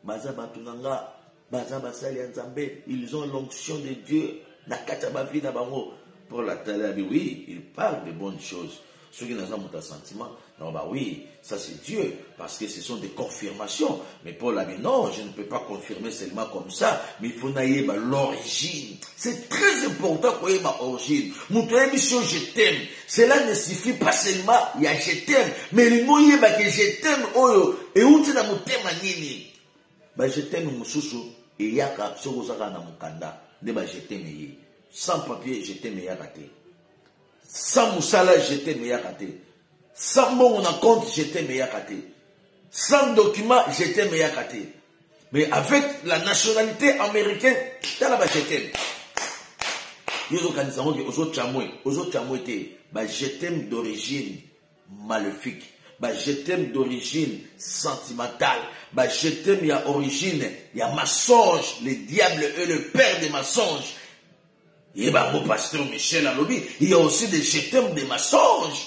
Baza batunanga. Baza basali nzambe. Ils ont l'onction de Dieu. Na kataba vida bango. Pour la talabi, oui, il parle de bonnes choses. Ceux qui n'ont pas de sentiment, non, bah oui, ça c'est Dieu, parce que ce sont des confirmations. Mais Paul a dit, non, je ne peux pas confirmer seulement comme ça, mais il faut naïe l'origine. C'est très important qu'on ait l'origine. Mon émission, je t'aime. Cela ne suffit pas seulement, il y a je t'aime, mais il y a que je t'aime, et où tu n'as mon thème à nini. Bah, je t'aime, mon soussou, et il y a qu'à ce que ça a dans mon kanda, de bah, je t'aime, sans papier, je t'aime, raté. Sans moussala, j'étais meilleur raté. Sans bon en compte, j'étais meilleur raté. Sans document, j'étais meilleur raté. Mais avec la nationalité américaine, là-bas, j'étais. Yozo kanizango ki ozo chamoué, bah j'étais d'origine maléfique. Bah j'étais d'origine sentimentale. Bah j'étais il y a origine, il y a mensonge. Le diable est le père des mensonges. Il y a mon pasteur Michel à lobby. Il y a aussi des jetem de mensonges.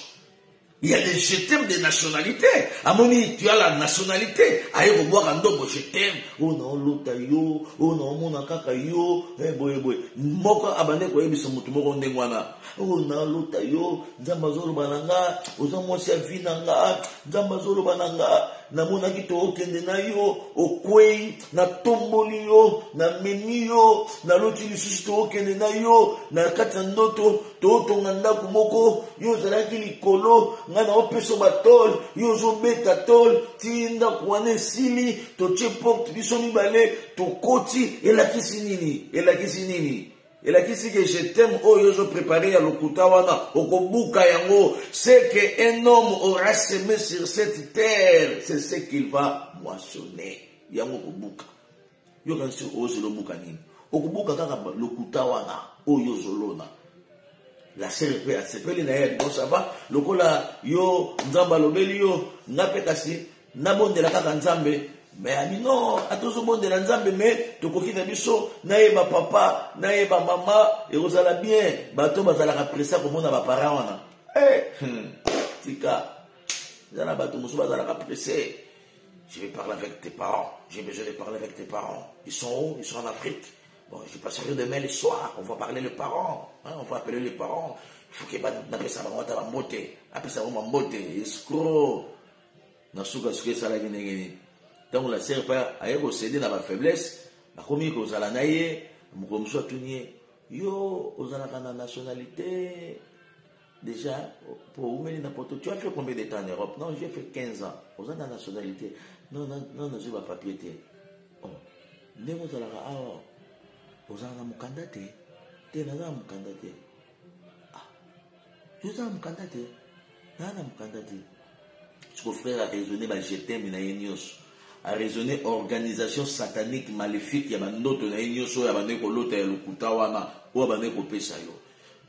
Il y a des jetem de nationalité. À mon avis, tu as la nationalité. Aïe, vous boire un dobo jetem. Oh non, l'autre yo. Oh non, mon akaka yo. Eh boy, boy. Moka abane ko ebi somutu moko ndengwana. Oh non, l'autre yo. Zambazolo bananga. Ozamo sia vinanga. Zambazolo bananga. Na monaki to okende na yo. Okwei. Na tomboli yo. Na meni yo. Na loti lisusu to okende na yo. Na kati ya ndoto. To otonga ndako moko. Yo zalaki likolo. Ngana opeso batol. Yo zo beta tol. Tinda kwane sili. To che porte biso mibale. To koti. Elakisi nini. Elakisi nini. Elakisi que je t'aime. Oh yo zo préparé à lokuta wana. Okobuka yango. C'est que un homme aura semé sur cette terre. C'est ce qu'il va moissonner. Yango kobuka. Yo kansi ozo lo buka nini. Okobuka kaka lokuta wana. Oh yo zo lona. La CRP a sepeli na yé, bon ça va, lokola yo, nzamba lobeli yo, nape kasi, nabonde la kaka nzambe, mais ami non, atozo bonde la nzambe, mais tokoki na biso, naeba papa, naeba mama, et ozala bien, bato bazala kapresa komona ba parents wana. Tika, zala bato musu bazala kaprese. Je vais parler avec tes parents, j'ai besoin de parler avec tes parents. Ils sont où? Ils sont en Afrique. Bon, je passerai demain le soir, on va parler les parents, hein, on va appeler les parents. Il faut que n'appelle ça ma mbote, appelle ça ma mbote, escroc. Dans ce cas, ça la guinée. Donc la sœur pas à céder dans ma faiblesse, la commune aux alanaye, comme soit tunier, yo, aux alana nationalité. Déjà, pour vous mener n'importe où, tu as fait combien de temps en Europe? Non, j'ai fait 15 ans. Aux alana nationalité. Non, je vais pas papier. Oh, ne vous allez ah. Ozana mukandate tena za mukandate yoza mukandate nana mukandate ce frère a raisonné ba jetem na yenios a raisonné organisation satanique maléfique ya bandoto na yenios ya baneko lota ya lokuta wana o baneko pesa yo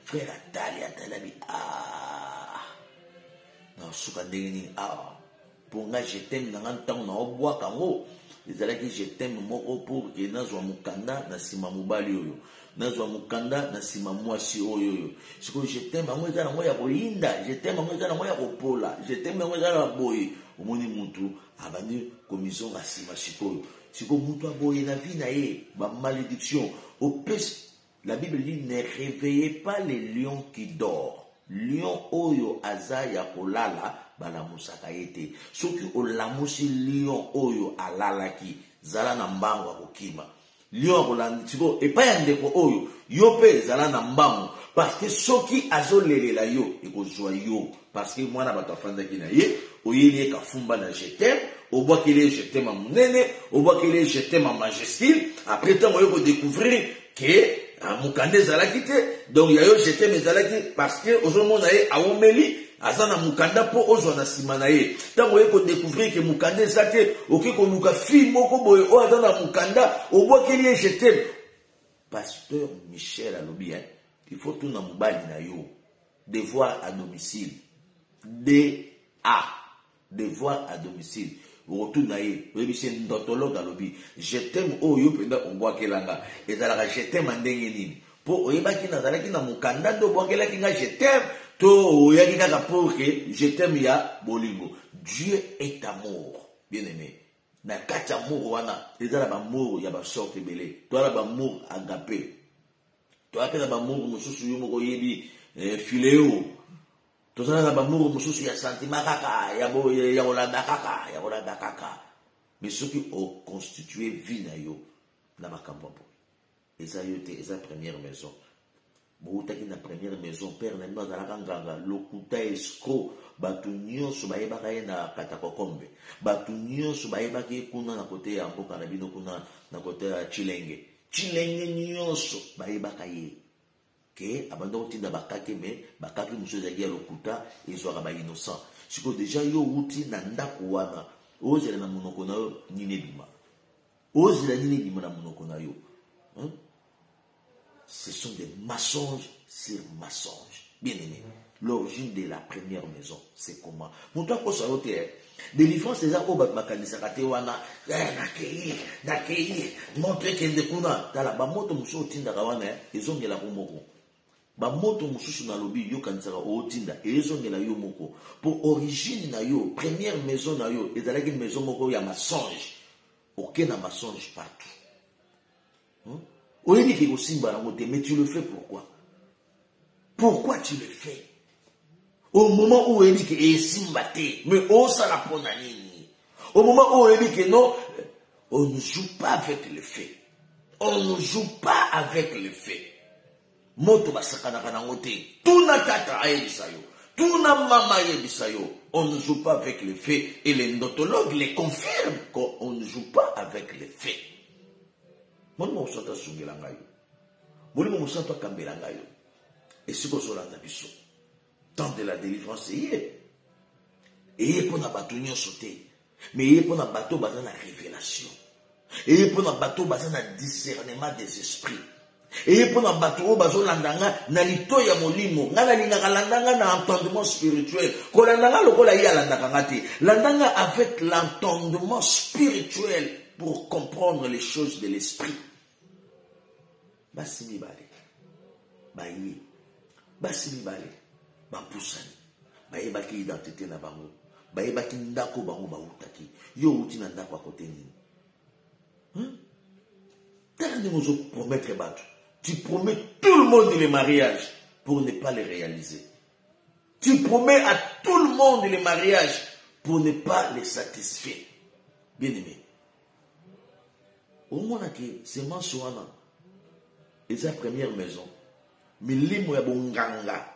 frère atali ah na suka ndenge ah pour nga je t'aime na ntango na obwa kango ezalaki je t'aime moko pour que nazwa mukanda na sima mobali oyo nazwa mukanda na sima mwasi oyo siko je t'aime yango eza nango ya koyinda je t'aime yango eza nango ya kopola je t'aime yango eza na boye omoni mutu abandi commission na sima sikoyo siko mutu aboye na vie na ye ba malédiction opes. La Bible dit ne réveillez pas les lions qui dorment. Lion oyo aza ya kolala balamusaka yete. Soki olamusi lion oyo alalaki zala na mbango akokima. Lion akolandi siko epa ya ndeko oyo yo pe zala na mbango parce que soki azolelela yo ekozwa yo parce que mwana bato afandaki na ye oyeli kafumba na je t'aime obwakeli je t'aime munene obwakeli je t'aime majesté après tant oyo ko découvrir que mukande zalaki te donc yayo je t'aime zalaki parce que ozomona ye awomeli aza na mukanda po ozwa na sima na ye tango ye ko découvrir que mukande zate oki ko luka fille moko boye o aza na mukanda obwakeli ye je t'aime. Pasteur Michel alobi il faut tout na mobali na yo devoir à domicile devoir à domicile retourne na ye c'est ndotologue alobi je t'aime oyo penda obwakelanga ezalaka je t'aime ndenge nini po oyebaki nazalaki na mukanda ndo obwakelaki nga je t'aime to oyaki kaka pour que je t'aime ya bolingo. Dieu est amour bien aimé na kati amour wana ezala bamour ya basorte ebele toala bamour agapé toala pe na bamour mosusu yo moko oyebi filéo tozala na bamour mosusu ya sentiment kaka ya kolanda kaka mais soki oconstitue vie na yo na makambo boye eza yo te eza première maison boutaki na première maison père na bino azalaka nganga lokuta escro bato nyonso bayebaka ye na katakokombe bato nyonso bayebaki ye kuna na kote ya mboka na bino kuna na kote ya chilenge nyonso bayebaka ye ke abanda kotinda bakake me bakake mosusu ezalaki ya lokuta ezwaka bainnocent siko deja yo wuti na ndako wana ozela na monoko na yo nini ebima ozela nini ebima na monoko na yo. Ce sont des mensonges sur mensonges. Bien aimé, l'origine de la première maison, c'est comment? Mon toi, pour ça, délivrance, c'est ça, nakei, montrer qu'il y a des kuna, dans la bamoto, moussou, tinda, kawana, ils ont mis la bomoko. Bamoto, moussou, na lobby, yo, kansara, o tinda, ils ont mis la yo moko. Pour origine, na yo, première maison, na yo, et dans la maison, moko, y a mensonge. Aucun mensonge partout. Mais tu le fais pourquoi? Pourquoi tu le fais? Au moment où il dit que mais on s'en rapporte. Au moment où il dit que non, on ne joue pas avec le fait. On ne joue pas avec le fait. Moto basakana kanangote. Tout na tata ayebisayo. Tout na mama ayebisayo. On ne joue pas avec le fait. Et les notologues les confirment qu'on ne joue pas avec le fait. Molimo musanta sungela ngayo. Molimo musanta kambela ngayo. Et ce que solanda biso. Tant de la délivrance et pour na bato nyonso te. Mais pour na bato baza na révélation. Et pour na bato baza na discernement des esprits. Et pour na bato bazo landanga na lito ya molimo. Ngana linga landanga na entendement spirituel. Ko landanga lokola ya landanga ngati. Landanga avec l'entendement spirituel. Pour comprendre les choses de l'esprit. Basimi bale. Baye. Basimi bale. Bampusani. Baye baki identité na bango. Baye baki ndako bango bautaki. Yo uti na ndako akote nini. Tala ni mozo promettre bato. Tu promets tout le monde les mariages pour ne pas les réaliser. Tu promets à tout le monde les mariages pour ne pas les satisfaire. Bien aimé. Au moins, c'est mensuana. Et sa première maison. Mais l'imo ya bonganga.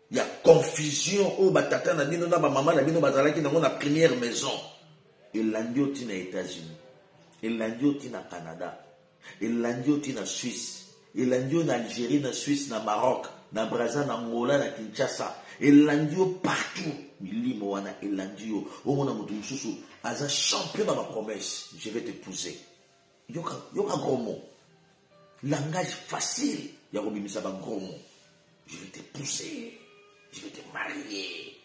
Il y a confusion. Oh, batata na bino na ba maman na bino bazalaki na la première maison. Et l'andioti na États-Unis. Et l'andioti na Canada. Et l'andioti na Suisse. Et l'andio na Algérie, na Suisse, na Maroc, na Brazza, na Angola, na Kinshasa. Et l'andio partout. L'imo wana et l'andio. Oh, mon amour, as champion dans ma promesse. Je vais t'épouser. Yoka gros mot. Langage facile. Y'a remis ça gros mot. je vais t'épouser, je vais te marier.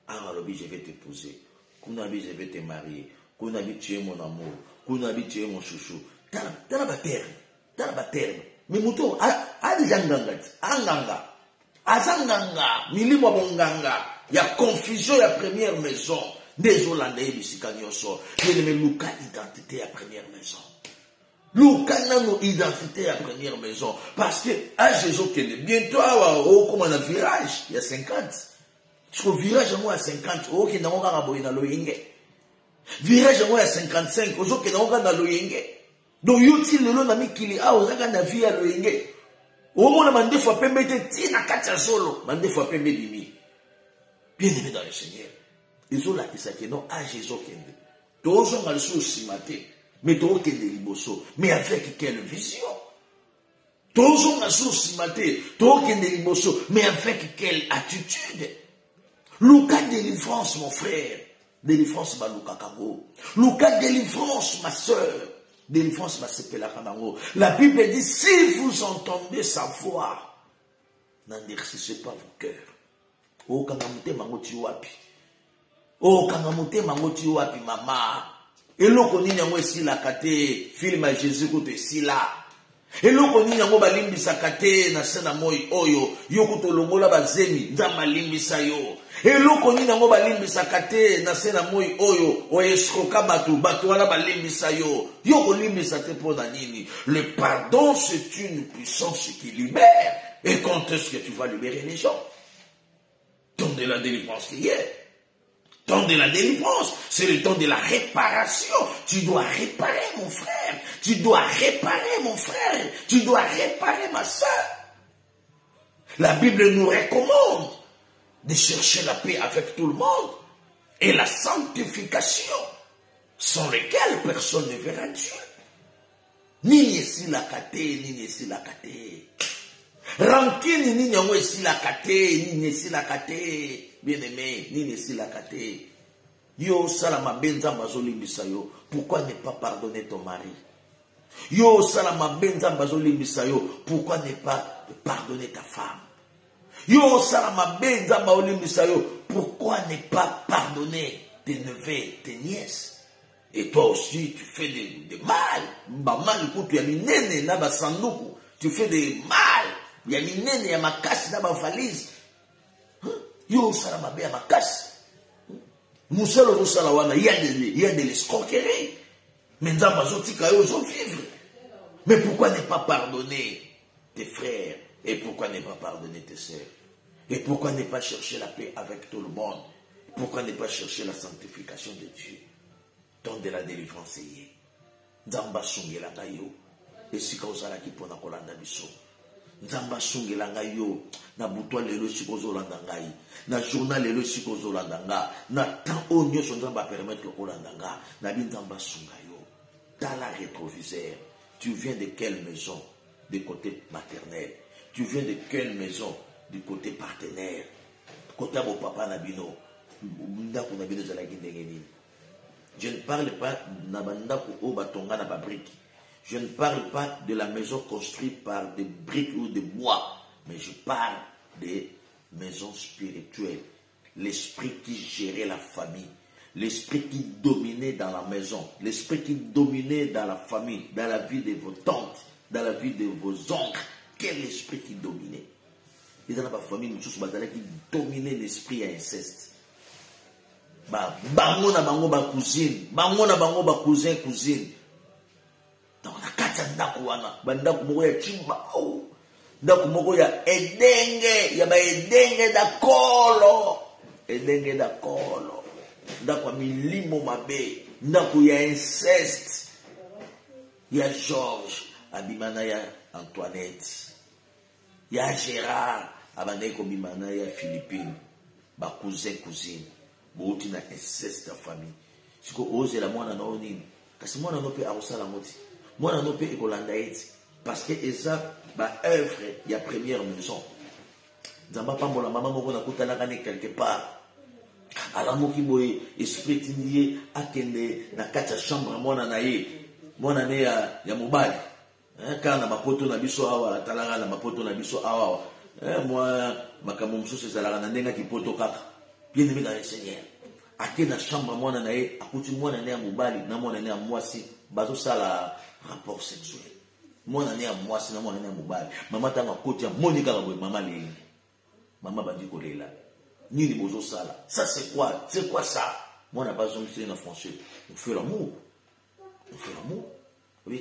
Analobi, je vais t'épouser. Kunabi, je vais te marier. Kunabi, tu es mon amour. Kunabi, tu es mon chouchou. T'as la terme. Mais mouton, a déjà nganga. Azanganga, milimo bonganga. Il y a confusion, il y a première maison. Des Hollandais, Bissikanyoso. Il y a Luka identité à première maison. Luka nano identité à première maison. Parce que, à Jésus, bientôt, comme on a virage, il y a 50. Parce que virage, moi, à 50, oh, qui n'a pas raboyé dans le yingue. Virage, moi, à 55, oh, qui n'a pas dans le yingue. Donc, yuti, le long, ami, qui a, oh, na vie à le yingue. Oh, mon amant, des fois, pembe, tina, kacha solo, man, des fois, pembe, dimi. Bien aimé dans le Seigneur. Ils ont la qui non, à Jésus, kende. Tous ont mal sous simaté, mais tous kende liboso, mais avec quelle vision? Tous ont mal sous simaté, tous kende liboso, mais avec quelle attitude? Lucas délivrance, mon frère. Délivrance, ma Lucas Kago. Lucas délivrance, ma soeur. Délivrance, ma sepela Kanango. La Bible dit, si vous entendez sa voix, n'endurcissez pas vos cœurs. Oh, kangamute mangoti wapi. Oh, kangamute mangoti wapi, mama. Eloko nini yango esila kate, film à Jésus kote sila. Eloko nini yango balimbisa kate na sena moi oyo, yokuto longola bazemi, nzamba limbisa yo. Eloko nini yango balimbisa kate na sena moi oyo, oyesroka batu wana balimbisa yo. Yoko limbisa te pona nini. Le pardon, c'est une puissance qui libère. Et quand est-ce que tu vas libérer les gens? Temps de la délivrance qui est. Temps de la délivrance, c'est le temps de la réparation. Tu dois réparer mon frère. Tu dois réparer mon frère. Tu dois réparer ma soeur. La Bible nous recommande de chercher la paix avec tout le monde et la sanctification, sans lesquelles personne ne verra Dieu. Nini esi la kate, nini esi la kate. Rancune, nini yango esi la kate, nini esi la kate. Bien-aimé, nini esi la kate. Yo salama benzamba zolimbisa yo. Pourquoi ne pas pardonner ton mari? Yo salama benzamba zolimbisa yo. Pourquoi ne pas pardonner ta femme? Yo salama benzamba zolimbisa yo. Pourquoi ne pas pardonner tes neveux, tes nièces? Et toi aussi, tu fais des mal. Mal, tu as mis nene na ba sanduku. Tu fais des mal. Il y a mis nene ya makasi na ba valise. Yo salama be ya makasi. Musalo to salawana, il y a de l'escroquerie. Mais nzamba zotika yo zo vivre. Mais pourquoi ne pas pardonner tes frères? Et pourquoi ne pas pardonner tes sœurs? Et pourquoi ne pas chercher la paix avec tout le monde? Pourquoi ne pas chercher la sanctification de Dieu? Temps de la délivrance yé. Nzamba sungelanga yo. Esika ozalaki pona kolanda biso. Nzamba sungelanga yo. Na butwa lelo siko zolanda ngai. Na journal lelo siko zolanda nga. Na temps o nyonso nzamba permettre kolanda nga. Na bi nzamba sunga yo. Dans la rétroviseur. Tu viens de quelle maison? Du côté maternel. Tu viens de quelle maison? Du côté partenaire. Côté mon papa nabino. Ndako nabino zalaki ndenge nini. Je ne parle pas de briques. Je ne parle pas de la maison construite par des briques ou des bois, mais je parle des maisons spirituelles. L'esprit qui gérait la famille, l'esprit qui dominait dans la maison, l'esprit qui dominait dans la famille, dans la vie de vos tantes, dans la vie de vos oncles. Quel esprit qui dominait? Et dans la famille, nous tous qui dominait l'esprit à inceste. Bango na bango ba cousine, bango na bango ba cousine. Donc la kata ndako wana, bandako moko ya chimba, ndako moko ya edenge, ya ba edenge da kolo, ndako milimo mabe, ndako ya inceste, ya Georges, abimana ya Antoinette, ya Gérard, abandeko bimana ya Philippine, ba cousine. Bouti na inceste ta famille. Siko oze la mwana na onini. Kasi mwana no pe arosala moti. Mwana no pe ekolanda eti. Parce que eza ba œuvre ya première maison. Nzamba pambola mama moko na kutana kane quelque part. Ala moki boye esprit tindie akende na kati ya chambre mwana na ye. Mwana ne ya mobali. Quand na mapoto na biso awa talanga na mapoto na biso awa moi makambo mosusu ezalaka na ndenga kipoto kaka bien aimé dans le Seigneur ake na chambre mwana na ye akuti mwana ne ya mobali na mwana ne ya mwasi bazosala rapport sexuel mwana ne ya mwasi na mwana ne ya mobali mama tanga koti ya moni kaka boye mama leli mama bandi kolela nini bozosala ça c'est quoi ça mwana bazongisi na français on fait l'amour oui,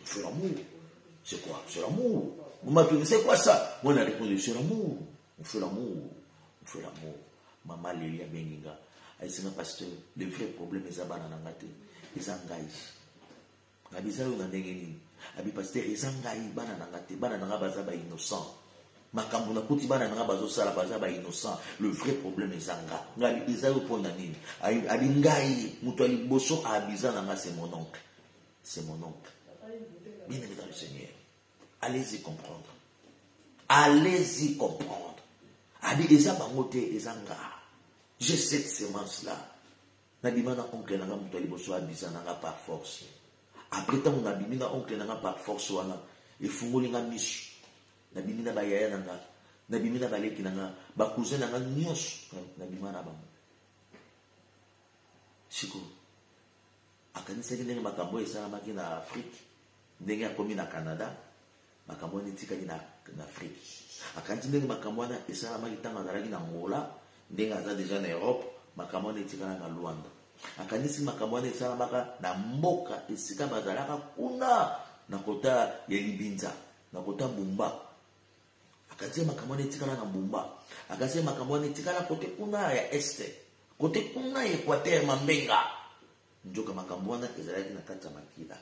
c'est l'amour. C'est quoi? C'est l'amour. Vous m'appelez, c'est quoi ça? Moi, on a répondu, c'est l'amour. On fait l'amour. On fait l'amour. Maman, Lélia Benginga. C'est un pasteur. Le vrai problème, c'est que les engages. Les engages. Pasteur, les engages. Les innocent. Makambuna kuti bana nga bazosala baza ba innocent. Le vrai problème est zanga. Ngali ezalo pona nini? Ali ngai muto ali boso abiza nga c'est mon oncle. C'est mon oncle. Bien aimé dans le Seigneur. Allez-y comprendre. Allez-y comprendre. Abi eza bangote ezanga. J'ai cette sémence là. Nabimana oncle nga muto ali boso abiza nga par force. Après tant on abimina oncle nga par force wana efungoli nga misu. Nabimina bayaya nanga nabimina baleki nanga bakousin nanga nyos nabimana ba siko akanisa ndenge makambo esalamaki na Afrique ndenge akomi na Canada makambo etikali na Afrique akanisa ndenge makambo na esalamaki tanga azalaki na Angola ndenge aza deja na Europe makambo etikala na Luanda akanisa makambo esalamaka na mboka esika bazalaka kuna na kota ya Libinza na kota Mbumba akazie makambo etikala na Mbumba akazie makambo etikala kote kuna ya este kote kuna ya Equateur Mambenga njoka makambo wana ezalaki na kati ya makila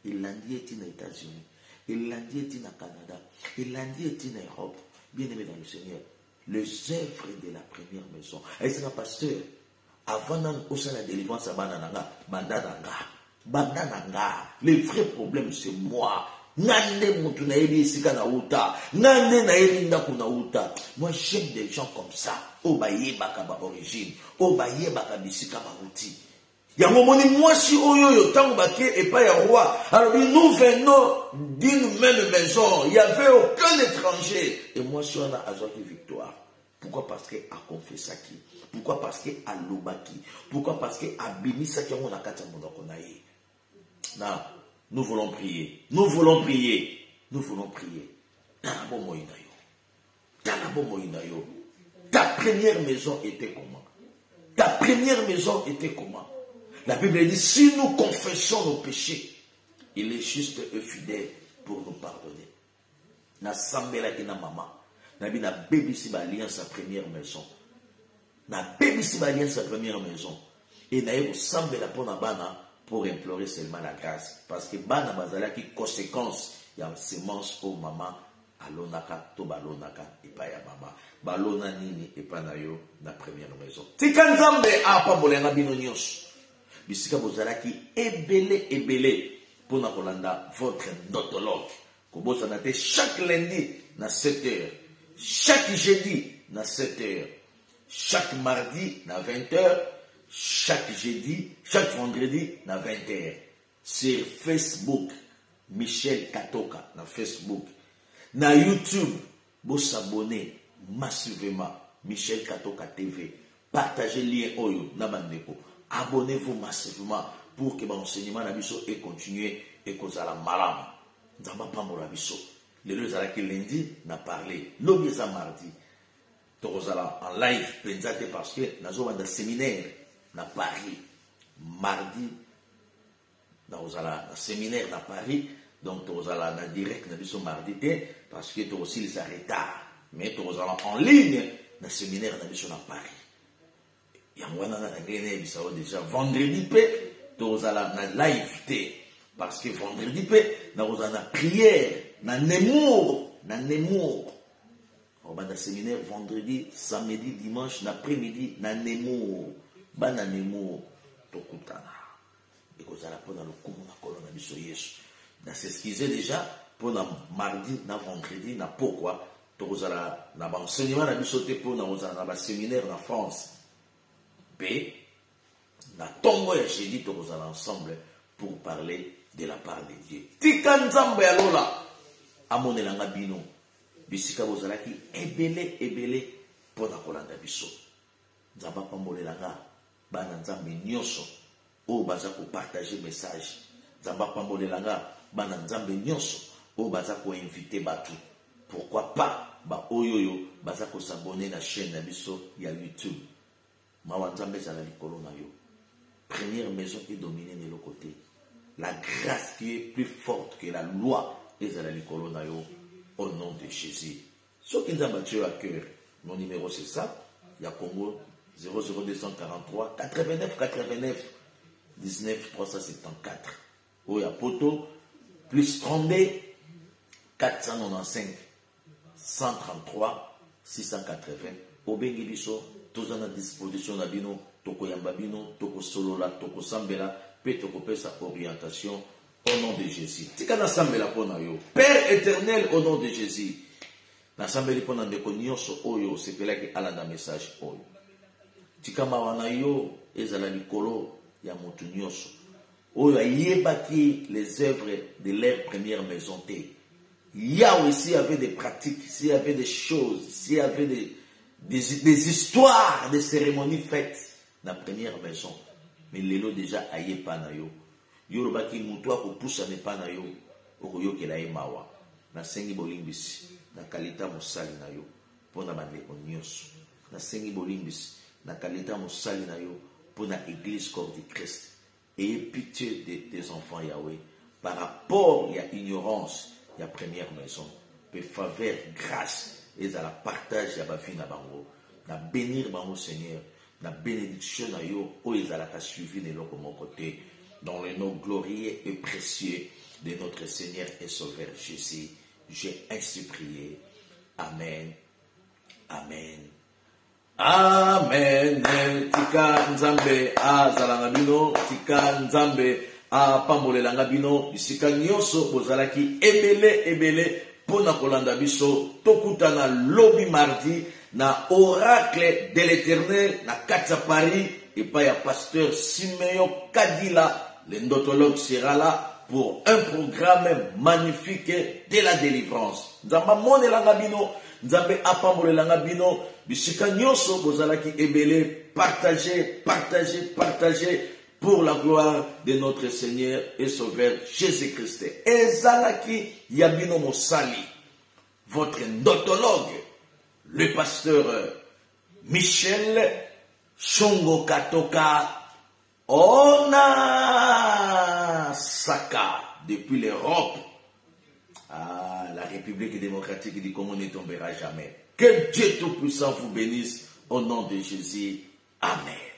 ilandi eti na États-Unis ilandi eti na Canada ilandi eti na Europe bien aimé dans le Seigneur les œuvres de la première maison et c'est un pasteur avant d'annoncer la délivrance à banananga bandanga le vrai problème c'est moi nande mutu na yebi esika na uta nande na yebi ndako na uta moi j'aime des gens comme ça o bayebaka ba origine o bayebaka bisika ba uti yango moni mwasi oyo tango bake epa ya roi alors nous venons d'une même maison il y avait aucun étranger et moi si on a azaki victoire pourquoi parce que a confessaki pourquoi parce que a lobaki pourquoi parce que a bimisaki on a kata monoko na ye na nous voulons prier. Nous voulons prier. Nous voulons prier. Ta première maison était comment? Ta première maison était comment? La Bible dit, si nous confessons nos péchés, il est juste et fidèle pour nous pardonner. Na sambela ki na mama. Na bi na baby si ba alliance sa première maison. Na baby si ba alliance sa première maison. Et na yo sambela pona bana pour implorer seulement la grâce. Parce que bana bazala qui conséquence, il y a une sémence au maman, alonaka, to balonaka, et pas ya maman. Balona nini, et pas na yo, na première maison. Tikanzambe, apa bolenga bino nyos. Bisika bozala qui ebele, pour na kolanda votre notologue. Kobosa na te chaque lundi, na 7h. Chaque jeudi, na 7h. Chaque mardi, na 20h. Chaque jeudi, chaque vendredi, na 20h. Sur Facebook, Michel Katoka, na Facebook. Na YouTube, vous s'abonnez massivement, Michel Katoka TV. Partagez le lien Oyo, na bandeko. Abonnez-vous massivement pour que l'enseignement na biso et continuer et que ça la malam. Nzamba pambola biso. Le lieu qui lundi n'a parlé. L'objet mardi. Tozala en live, pensate parce que nous avons un séminaire na Paris. Mardi, nous avons un séminaire na Paris. Donc, nous allons en direct na mardi parce que nous aussi les retard. Mais nous allons en ligne na séminaire na Paris. Yangwana na ngene bisao déjà vendredi nous allons en live parce que vendredi nous allons en prière na Nemours. On va dans le séminaire vendredi, samedi, dimanche, l'après-midi, na Nemours. Bana Nemours, tokutana. Et qu'on a pour dans le cours, na colonne biso yesu. Na s'excuser déjà pour na mardi, na vendredi, na pourquoi. Tozala na enseignement na biso te pour na séminaire na France. B na tongo ya jeudi tozala ensemble pour parler de la part de Dieu. Tika nzambe ya lola amonelanga bino bisika bozalaki ebele pona kolanda biso. Nzambe apambolelanga bana nzambe nyonso oyo baza kopartage message. Nzambe apambolelanga bana nzambe nyonso oyo baza koinvite bato. Pourquoi pas ba oyoyo baza s'abonner na chaîne na biso ya YouTube. Mawa nzambe ezala likolo na yo. Première maison est dominée de l'autre côté. La grâce qui est plus forte que la loi ezala likolo na yo au nom de Jésus. Ce qui nous a battu à cœur, mon numéro c'est ça. Il y a Congo 00243 89 89 19 374. Oya Poto plus 32 495 133 680. Obengi biso tous à disposition na bino toko yamba bino toko solola toko sambela pe toko pesa orientation au nom de Jésus. Tika na sambela pona yo. Père éternel au nom de Jésus. Na sambeli pona ndeko nyonso oyo sepelaki alanda message oyo. Tika mawana yo ezala likolo ya motu nyonso oyo ayebaki les œuvres de leur première maison te. Yahweh, s'il y avait des pratiques, s'il y avait des choses, s'il y avait des histoires, des cérémonies faites dans la première maison, mais l'élo déjà aïe pas na yo. Yo le baki moutoua ko poussa ne pas na yo. Oroyo ke la mawa. Na sengi bolimbisi. Na kalita mosali na yo. Pona bande onyos. Na sengi bolimbisi. Na kalita mosali na yo. Pona église corps du Christ. Ayez pitié des enfants Yahweh. Par rapport à ignorance, il y a première maison. Peu faveur, grâce. Et à la partage, ya ba vie na bango. Na bénir bango Seigneur. Na bénédiction na yo. O ils ala ka suivi de l'autre mon côté. Dans le nom glorieux et précieux de notre Seigneur et Sauveur Jésus. J'ai ainsi prié. Amen. Amen. Amen. Tika nzambe azalanga bino. Tika nzambe apambolelanga bino. Bisika nyonso bozalaki ebele pona kolanda biso. Tokutana lobby mardi na oracle de l'Éternel na Katia Paris et pas ya pasteur Simeon Kadila. L'endotologue sera là pour un programme magnifique de la délivrance. Nzamba monelanga bino, nzambe apambolelanga bino, bisika nyonso bozalaki ebele, partagez pour la gloire de notre Seigneur et Sauveur Jésus-Christ. Ezalaki yabino mosali, votre endotologue, le pasteur Michel Shongo Katoka Ona Saka, depuis l'Europe. Ah, la République démocratique du Congo ne tombera jamais. Que Dieu Tout-Puissant vous bénisse au nom de Jésus. Amen.